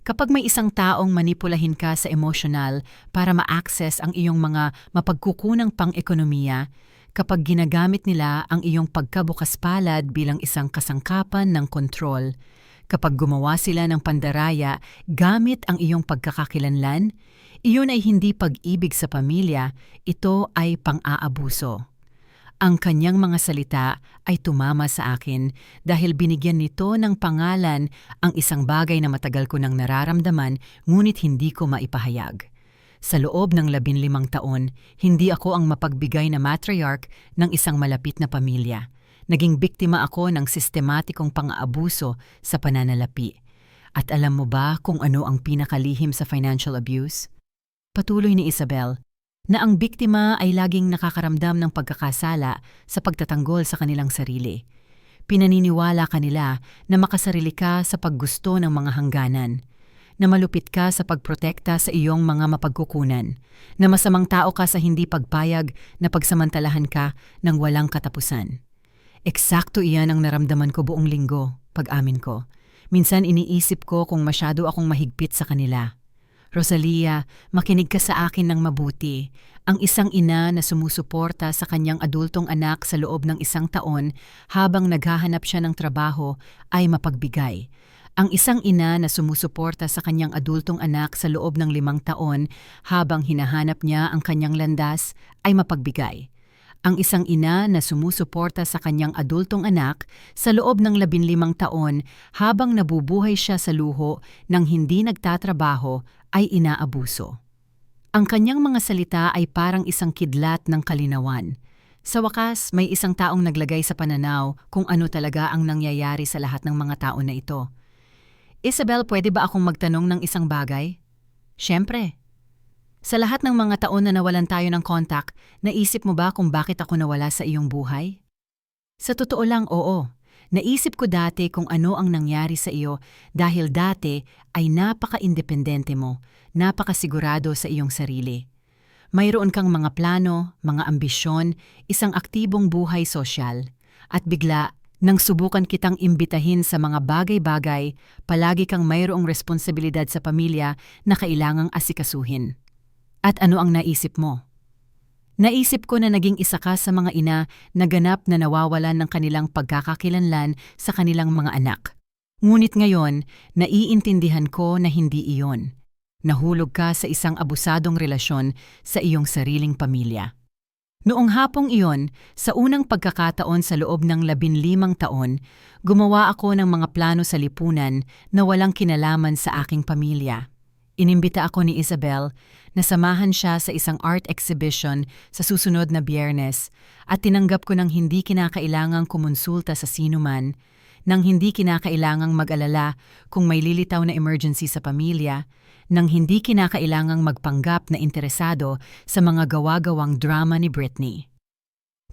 Kapag may isang taong manipulahin ka sa emosyonal para ma-access ang iyong mga mapagkukunang pang-ekonomiya, kapag ginagamit nila ang iyong pagkabukas palad bilang isang kasangkapan ng kontrol, kapag gumawa sila ng pandaraya gamit ang iyong pagkakakilanlan, iyon ay hindi pag-ibig sa pamilya, ito ay pang-aabuso. Ang kanyang mga salita ay tumama sa akin dahil binigyan nito ng pangalan ang isang bagay na matagal ko nang nararamdaman ngunit hindi ko maipahayag. Sa loob ng 15 taon, hindi ako ang mapagbigay na matriarch ng isang malapit na pamilya. Naging biktima ako ng sistematikong pang-aabuso sa pananalapi. At alam mo ba kung ano ang pinakalihim sa financial abuse? Patuloy ni Isabel, na ang biktima ay laging nakakaramdam ng pagkakasala sa pagtatanggol sa kanilang sarili. Pinaniniwala kanila na makasarili ka sa paggusto ng mga hangganan, na malupit ka sa pagprotekta sa iyong mga mapagkukunan, na masamang tao ka sa hindi pagpayag na pagsamantalahan ka ng walang katapusan. Eksakto iyan ang naramdaman ko buong linggo, pag-amin ko. Minsan iniisip ko kung masyado akong mahigpit sa kanila. Rosalia, makinig ka sa akin ng mabuti. Ang isang ina na sumusuporta sa kanyang adultong anak sa loob ng 1 taon habang naghahanap siya ng trabaho ay mapagbigay. Ang isang ina na sumusuporta sa kanyang adultong anak sa loob ng 5 taon habang hinahanap niya ang kanyang landas ay mapagbigay. Ang isang ina na sumusuporta sa kanyang adultong anak sa loob ng 15 taon habang nabubuhay siya sa luho ng hindi nagtatrabaho ay inaabuso. Ang kanyang mga salita ay parang isang kidlat ng kalinawan. Sa wakas, may isang taong naglagay sa pananaw kung ano talaga ang nangyayari sa lahat ng mga tao na ito. Isabel, pwede ba akong magtanong ng isang bagay? Siyempre. Sa lahat ng mga taon na nawalan tayo ng kontak, naisip mo ba kung bakit ako nawala sa iyong buhay? Sa totoo lang, oo. Naisip ko dati kung ano ang nangyari sa iyo dahil dati ay napaka-independente mo, napakasigurado sa iyong sarili. Mayroon kang mga plano, mga ambisyon, isang aktibong buhay sosyal. At bigla, nang subukan kitang imbitahin sa mga bagay-bagay, palagi kang mayroong responsibilidad sa pamilya na kailangang asikasuhin. At ano ang naisip mo? Naisip ko na naging isa ka sa mga ina na ganap na nawawalan ng kanilang pagkakakilanlan sa kanilang mga anak. Ngunit ngayon, naiintindihan ko na hindi iyon. Nahulog ka sa isang abusadong relasyon sa iyong sariling pamilya. Noong hapong iyon, sa unang pagkakataon sa loob ng 15 taon, gumawa ako ng mga plano sa lipunan na walang kinalaman sa aking pamilya. Inimbita ako ni Isabel na samahan siya sa isang art exhibition sa susunod na Biyernes at tinanggap ko ng hindi kinakailangang kumonsulta sa sinuman, nang hindi kinakailangang mag-alala kung may lilitaw na emergency sa pamilya, nang hindi kinakailangang magpanggap na interesado sa mga gawa-gawang drama ni Britney.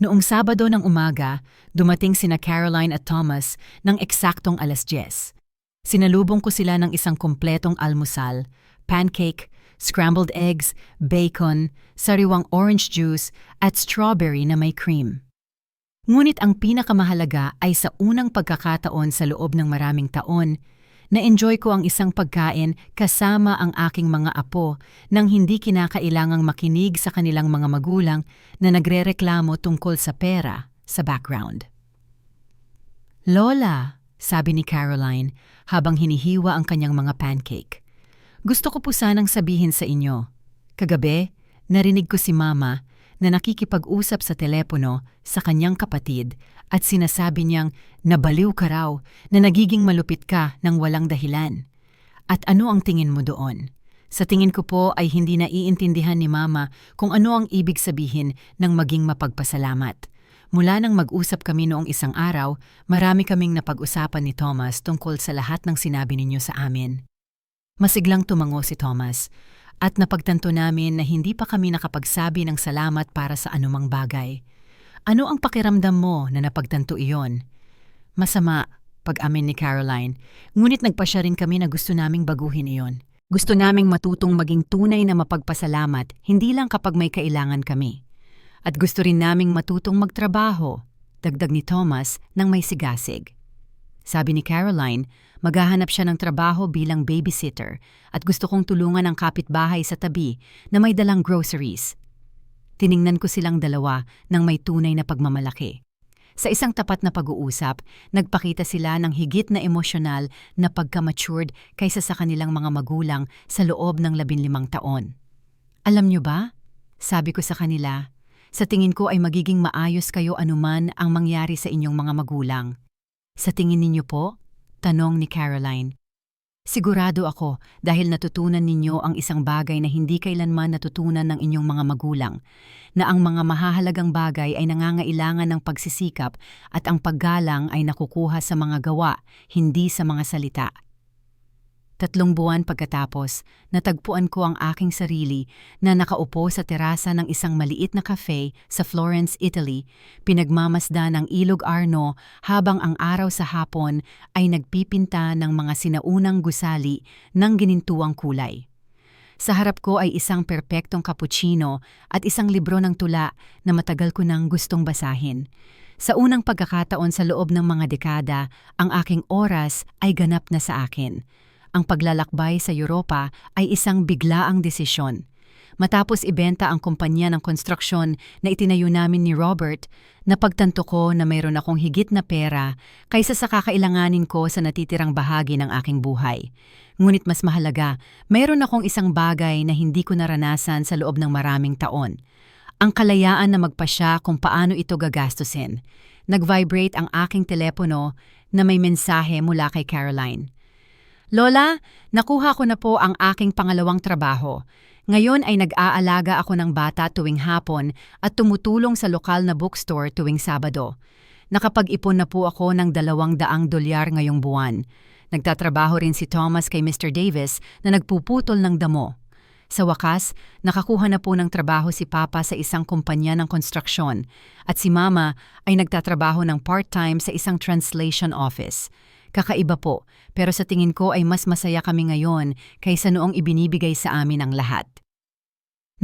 Noong Sabado ng umaga, dumating sina Caroline at Thomas ng eksaktong 10:00. Sinalubong ko sila ng isang kumpletong almusal, pancake, scrambled eggs, bacon, sariwang orange juice at strawberry na may cream. Ngunit ang pinakamahalaga ay sa unang pagkakataon sa loob ng maraming taon, na-enjoy ko ang isang pagkain kasama ang aking mga apo nang hindi kinakailangang makinig sa kanilang mga magulang na nagrereklamo tungkol sa pera sa background. Lola, sabi ni Caroline habang hinihiwa ang kanyang mga pancake. Gusto ko po sanang sabihin sa inyo. Kagabi, narinig ko si Mama na nakikipag-usap sa telepono sa kanyang kapatid at sinasabi niyang nabaliw ka raw na nagiging malupit ka ng walang dahilan. At ano ang tingin mo doon? Sa tingin ko po ay hindi naiintindihan ni Mama kung ano ang ibig sabihin ng maging mapagpasalamat. Mula nang mag-usap kami noong isang araw, marami kaming napag-usapan ni Thomas tungkol sa lahat ng sinabi ninyo sa amin. Masiglang tumango si Thomas at napagtanto namin na hindi pa kami nakapagsabi ng salamat para sa anumang bagay. Ano ang pakiramdam mo na napagtanto iyon? Masama, pag-amin ni Caroline, ngunit nagpasya rin kami na gusto naming baguhin iyon. Gusto naming matutong maging tunay na mapagpasalamat, hindi lang kapag may kailangan kami. At gusto rin naming matutong magtrabaho, dagdag ni Thomas nang may sigasig. Sabi ni Caroline, maghahanap siya ng trabaho bilang babysitter at gusto kong tulungan ang kapitbahay sa tabi na may dalang groceries. Tiningnan ko silang dalawa nang may tunay na pagmamalaki. Sa isang tapat na pag-uusap, nagpakita sila ng higit na emosyonal na pagka-matured kaysa sa kanilang mga magulang sa loob ng 15 taon. Alam niyo ba? Sabi ko sa kanila, sa tingin ko ay magiging maayos kayo anuman ang mangyari sa inyong mga magulang. Sa tingin ninyo po? Tanong ni Caroline. Sigurado ako dahil natutunan ninyo ang isang bagay na hindi kailanman natutunan ng inyong mga magulang, na ang mga mahahalagang bagay ay nangangailangan ng pagsisikap at ang paggalang ay nakukuha sa mga gawa, hindi sa mga salita. 3 buwan pagkatapos, natagpuan ko ang aking sarili na nakaupo sa terasa ng isang maliit na cafe sa Florence, Italy, pinagmamasdan ng Ilog Arno habang ang araw sa hapon ay nagpipinta ng mga sinaunang gusali ng ginintuang kulay. Sa harap ko ay isang perpektong cappuccino at isang libro ng tula na matagal ko nang gustong basahin. Sa unang pagkakataon sa loob ng mga dekada, ang aking oras ay ganap na sa akin. Ang paglalakbay sa Europa ay isang biglaang desisyon. Matapos ibenta ang kumpanya ng konstruksyon na itinayo namin ni Robert, napagtanto ko na mayroon akong higit na pera kaysa sa kakailanganin ko sa natitirang bahagi ng aking buhay. Ngunit mas mahalaga, mayroon akong isang bagay na hindi ko naranasan sa loob ng maraming taon. Ang kalayaan na magpasya kung paano ito gagastusin. Nag-vibrate ang aking telepono na may mensahe mula kay Caroline. Lola, nakuha ko na po ang aking pangalawang trabaho. Ngayon ay nag-aalaga ako ng bata tuwing hapon at tumutulong sa lokal na bookstore tuwing Sabado. Nakapag-ipon na po ako ng $200 ngayong buwan. Nagtatrabaho rin si Thomas kay Mr. Davis na nagpuputol ng damo. Sa wakas, nakakuha na po ng trabaho si Papa sa isang kumpanya ng konstruksyon at si Mama ay nagtatrabaho ng part-time sa isang translation office. Kakaiba po, pero sa tingin ko ay mas masaya kami ngayon kaysa noong ibinibigay sa amin ang lahat.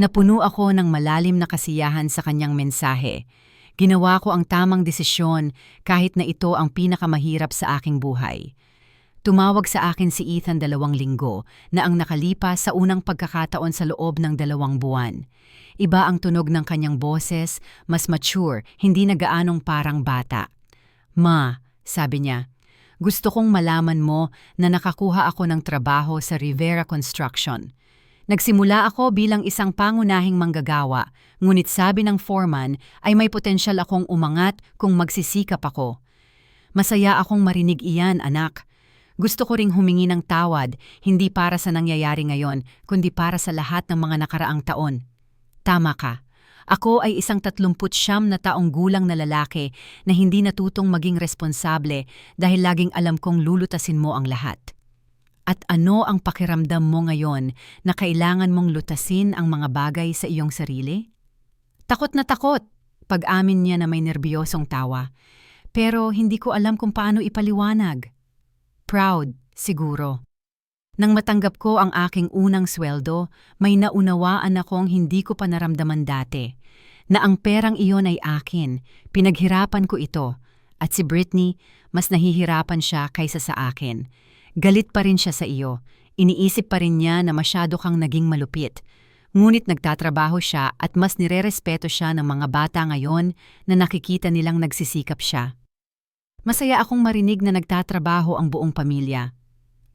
Napuno ako ng malalim na kasiyahan sa kanyang mensahe. Ginawa ko ang tamang desisyon kahit na ito ang pinakamahirap sa aking buhay. Tumawag sa akin si Ethan 2 linggo na ang nakalipas sa unang pagkakataon sa loob ng 2 buwan. Iba ang tunog ng kanyang boses, mas mature, hindi na gaanong parang bata. Ma, sabi niya, gusto kong malaman mo na nakakuha ako ng trabaho sa Rivera Construction. Nagsimula ako bilang isang pangunahing manggagawa, ngunit sabi ng foreman ay may potensyal akong umangat kung magsisikap ako. Masaya akong marinig iyan, anak. Gusto ko ring humingi ng tawad, hindi para sa nangyayari ngayon, kundi para sa lahat ng mga nakaraang taon. Tama ka. Ako ay isang 39 na taong gulang na lalaki na hindi natutong maging responsable dahil laging alam kong lulutasin mo ang lahat. At ano ang pakiramdam mo ngayon na kailangan mong lutasin ang mga bagay sa iyong sarili? Takot na takot, pag-amin niya na may nerbiyosong tawa. Pero hindi ko alam kung paano ipaliwanag. Proud, siguro. Nang matanggap ko ang aking unang sweldo, may naunawaan akong hindi ko pa naramdaman dati. Na ang perang iyon ay akin, pinaghirapan ko ito. At si Brittany, mas nahihirapan siya kaysa sa akin. Galit pa rin siya sa iyo. Iniisip pa rin niya na masyado kang naging malupit. Ngunit nagtatrabaho siya at mas nirerespeto siya ng mga bata ngayon na nakikita nilang nagsisikap siya. Masaya akong marinig na nagtatrabaho ang buong pamilya.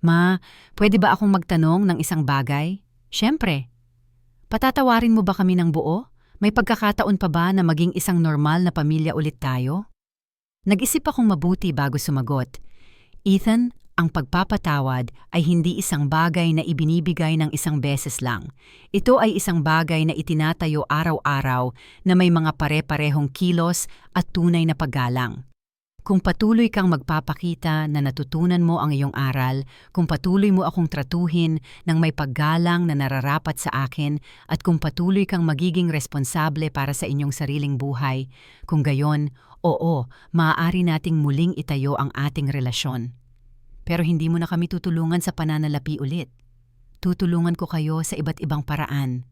Ma, pwede ba akong magtanong ng isang bagay? Siyempre. Patatawarin mo ba kami ng buo? May pagkakataon pa ba na maging isang normal na pamilya ulit tayo? Nag-isip akong mabuti bago sumagot. Ethan, ang pagpapatawad ay hindi isang bagay na ibinibigay ng isang beses lang. Ito ay isang bagay na itinatayo araw-araw na may mga pare-parehong kilos at tunay na paggalang. Kung patuloy kang magpapakita na natutunan mo ang iyong aral, kung patuloy mo akong tratuhin ng may paggalang na nararapat sa akin, at kung patuloy kang magiging responsable para sa inyong sariling buhay, kung gayon, oo, maaari nating muling itayo ang ating relasyon. Pero hindi mo na kami tutulungan sa pananalapi ulit. Tutulungan ko kayo sa iba't ibang paraan.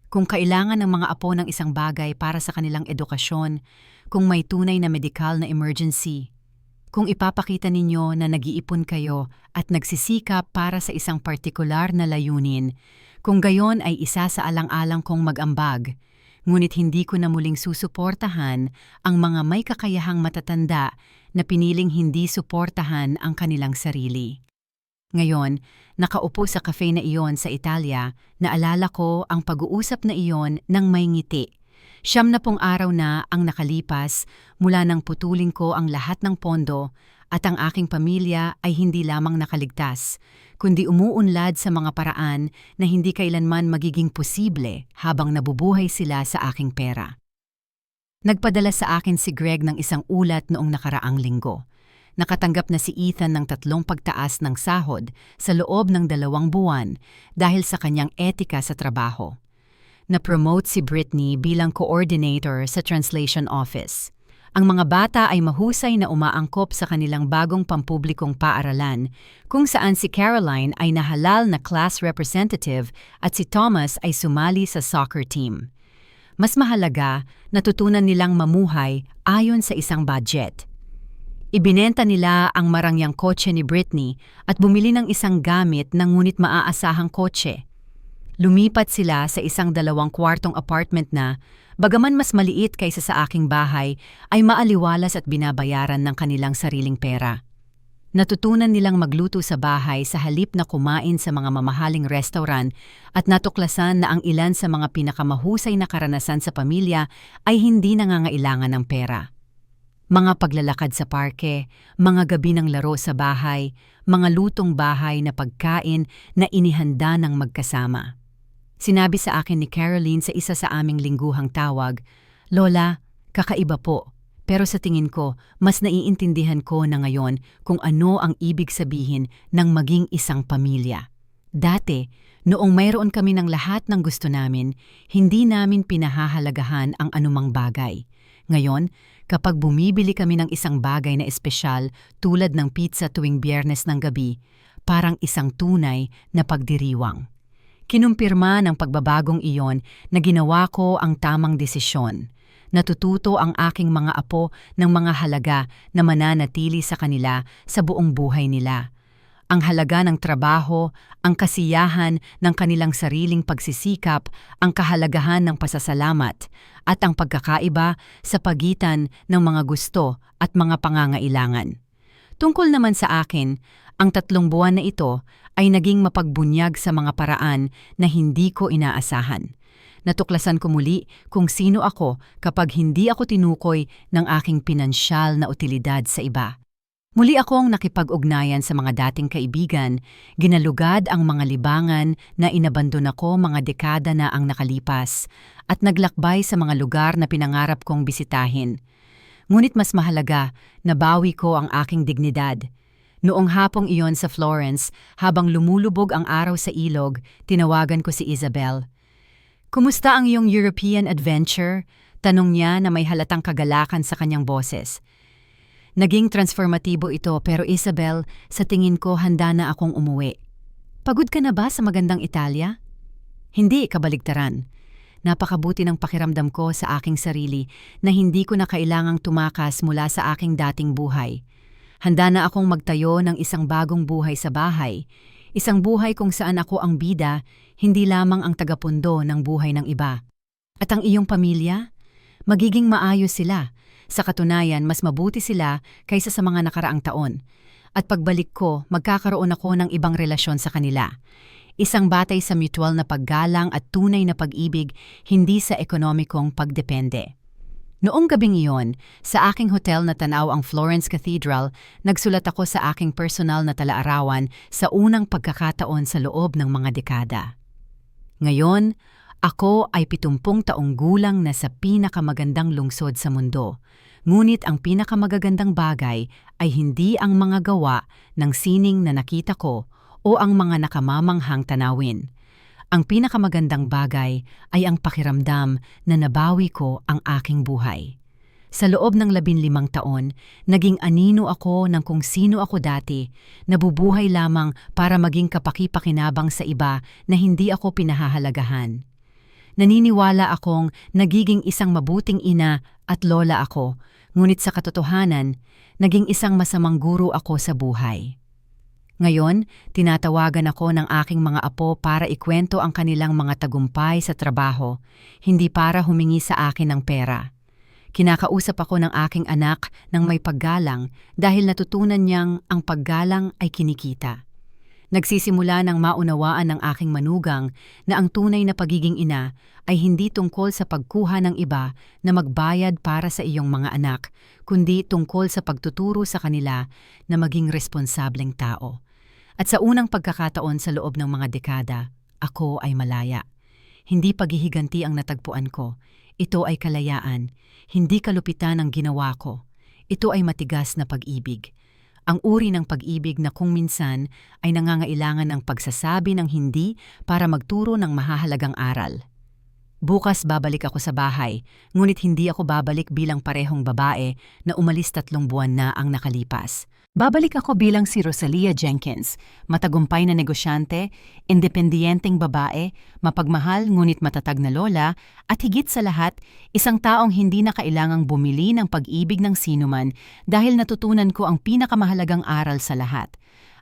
Kung kailangan ng mga apo ng isang bagay para sa kanilang edukasyon, kung may tunay na medikal na emergency, Kung ipapakita ninyo na nag-iipon kayo at nagsisikap para sa isang partikular na layunin, kung gayon ay isa sa alang-alang kong mag-ambag, ngunit hindi ko na muling susuportahan ang mga may kakayahang matatanda na piniling hindi suportahan ang kanilang sarili. Ngayon, nakaupo sa cafe na iyon sa Italia, naalala ko ang pag-uusap na iyon ng may ngiti. 70 araw na ang nakalipas mula nang putulin ko ang lahat ng pondo at ang aking pamilya ay hindi lamang nakaligtas, kundi umuunlad sa mga paraan na hindi kailanman magiging posible habang nabubuhay sila sa aking pera. Nagpadala sa akin si Greg ng isang ulat noong nakaraang linggo. Nakatanggap na si Ethan ng 3 pagtaas ng sahod sa loob ng 2 buwan dahil sa kanyang etika sa trabaho. Na-promote si Brittany bilang coordinator sa translation office. Ang mga bata ay mahusay na umaangkop sa kanilang bagong pampublikong paaralan, kung saan si Caroline ay nahalal na class representative at si Thomas ay sumali sa soccer team. Mas mahalaga, natutunan nilang mamuhay ayon sa isang budget. Ibinenta nila ang marangyang kotse ni Brittany at bumili ng isang gamit na ngunit maaasahang kotse. Lumipat sila sa isang 2-kwartong apartment na, bagaman mas maliit kaysa sa aking bahay, ay maaliwalas at binabayaran ng kanilang sariling pera. Natutunan nilang magluto sa bahay sa halip na kumain sa mga mamahaling restaurant at natuklasan na ang ilan sa mga pinakamahusay na karanasan sa pamilya ay hindi nangangailangan ng pera. Mga paglalakad sa parke, mga gabi ng laro sa bahay, mga lutong bahay na pagkain na inihanda ng magkasama. Sinabi sa akin ni Caroline sa isa sa aming lingguhang tawag, "Lola, kakaiba po, pero sa tingin ko, mas naiintindihan ko na ngayon kung ano ang ibig sabihin ng maging isang pamilya. Dati, noong mayroon kami ng lahat ng gusto namin, hindi namin pinahahalagahan ang anumang bagay. Ngayon, kapag bumibili kami ng isang bagay na espesyal tulad ng pizza tuwing Biyernes ng gabi, parang isang tunay na pagdiriwang." Kinumpirma ng pagbabagong iyon na ginawa ko ang tamang desisyon. Natututo ang aking mga apo ng mga halaga na mananatili sa kanila sa buong buhay nila. Ang halaga ng trabaho, ang kasiyahan ng kanilang sariling pagsisikap, ang kahalagahan ng pasasalamat, at ang pagkakaiba sa pagitan ng mga gusto at mga pangangailangan. Tungkol naman sa akin, ang 3 buwan na ito ay naging mapagbunyag sa mga paraan na hindi ko inaasahan. Natuklasan ko muli kung sino ako kapag hindi ako tinukoy ng aking pinansyal na utilidad sa iba. Muli akong nakipag-ugnayan sa mga dating kaibigan, ginalugad ang mga libangan na inabandona ko mga dekada na ang nakalipas, at naglakbay sa mga lugar na pinangarap kong bisitahin. Ngunit mas mahalaga, nabawi ko ang aking dignidad. Noong hapong iyon sa Florence, habang lumulubog ang araw sa ilog, tinawagan ko si Isabel. "Kumusta ang iyong European adventure?" Tanong niya na may halatang kagalakan sa kanyang boses. Naging transformatibo ito, pero Isabel, sa tingin ko handa na akong umuwi. "Pagod ka na ba sa magandang Italia?" "Hindi, kabaligtaran. Napakabuti ng pakiramdam ko sa aking sarili na hindi ko na kailangang tumakas mula sa aking dating buhay. Handa na akong magtayo ng isang bagong buhay sa bahay, isang buhay kung saan ako ang bida, hindi lamang ang tagapundo ng buhay ng iba. At ang iyong pamilya? Magiging maayos sila. Sa katunayan, mas mabuti sila kaysa sa mga nakaraang taon. At pagbalik ko, magkakaroon ako ng ibang relasyon sa kanila. Isang batay sa mutual na paggalang at tunay na pag-ibig, hindi sa ekonomikong pagdepende. Noong gabing iyon, sa aking hotel na tanaw ang Florence Cathedral, nagsulat ako sa aking personal na talaarawan sa unang pagkakataon sa loob ng mga dekada. Ngayon, ako ay 70 taong gulang na sa pinakamagandang lungsod sa mundo. Ngunit ang pinakamagagandang bagay ay hindi ang mga gawa ng sining na nakita ko o ang mga nakamamanghang tanawin. Ang pinakamagandang bagay ay ang pakiramdam na nabawi ko ang aking buhay. Sa loob ng 15 taon, naging anino ako ng kung sino ako dati, nabubuhay lamang para maging kapaki-pakinabang sa iba na hindi ako pinahahalagahan. Naniniwala akong nagiging isang mabuting ina at lola ako, Ngunit sa katotohanan, naging isang masamang guro ako sa buhay. Ngayon, tinatawagan ako ng aking mga apo para ikwento ang kanilang mga tagumpay sa trabaho, hindi para humingi sa akin ng pera. Kinakausap ako ng aking anak ng may paggalang dahil natutunan niyang ang paggalang ay kinikita. Nagsisimula ng maunawaan ng aking manugang na ang tunay na pagiging ina ay hindi tungkol sa pagkuha ng iba na magbayad para sa iyong mga anak, kundi tungkol sa pagtuturo sa kanila na maging responsableng tao. At sa unang pagkakataon sa loob ng mga dekada, ako ay malaya. Hindi paghihiganti ang natagpuan ko. Ito ay kalayaan. Hindi kalupitan ang ginawa ko. Ito ay matigas na pag-ibig. Ang uri ng pag-ibig na kung minsan ay nangangailangan ng pagsasabi ng hindi para magturo ng mahahalagang aral. Bukas babalik ako sa bahay, ngunit hindi ako babalik bilang parehong babae na umalis 3 buwan na ang nakalipas. Babalik ako bilang si Rosalia Jenkins, matagumpay na negosyante, independiyenteng babae, mapagmahal ngunit matatag na lola, at higit sa lahat, isang taong hindi na kailangang bumili ng pag-ibig ng sinuman dahil natutunan ko ang pinakamahalagang aral sa lahat.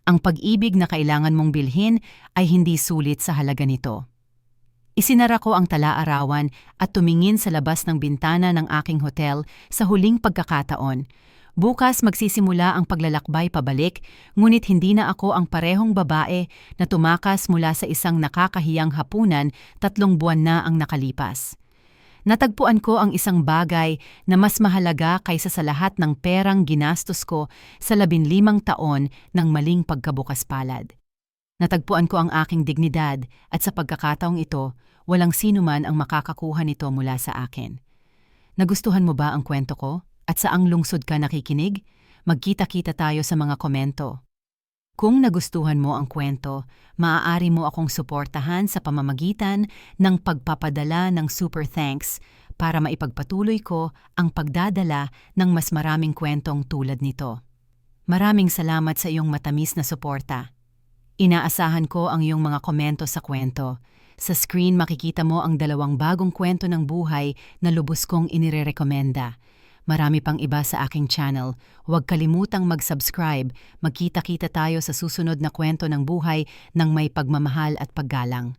Ang pag-ibig na kailangan mong bilhin ay hindi sulit sa halaga nito. Isinara ko ang tala-arawan at tumingin sa labas ng bintana ng aking hotel sa huling pagkakataon. Bukas magsisimula ang paglalakbay pabalik, ngunit hindi na ako ang parehong babae na tumakas mula sa isang nakakahiyang hapunan 3 buwan na ang nakalipas. Natagpuan ko ang isang bagay na mas mahalaga kaysa sa lahat ng perang ginastos ko sa 15 taon ng maling pagkabukas palad. Natagpuan ko ang aking dignidad at sa pagkakataong ito, walang sinuman ang makakakuha nito mula sa akin. Nagustuhan mo ba ang kwento ko? At saang lungsod ka nakikinig? Magkita-kita tayo sa mga komento. Kung nagustuhan mo ang kwento, maaari mo akong suportahan sa pamamagitan ng pagpapadala ng super thanks para maipagpatuloy ko ang pagdadala ng mas maraming kwentong tulad nito. Maraming salamat sa iyong matamis na suporta. Inaasahan ko ang iyong mga komento sa kwento. Sa screen makikita mo ang 2 bagong kwento ng buhay na lubos kong inirerekomenda. Marami pang iba sa aking channel. Huwag kalimutang mag-subscribe. Magkita-kita tayo sa susunod na kwento ng buhay ng may pagmamahal at paggalang.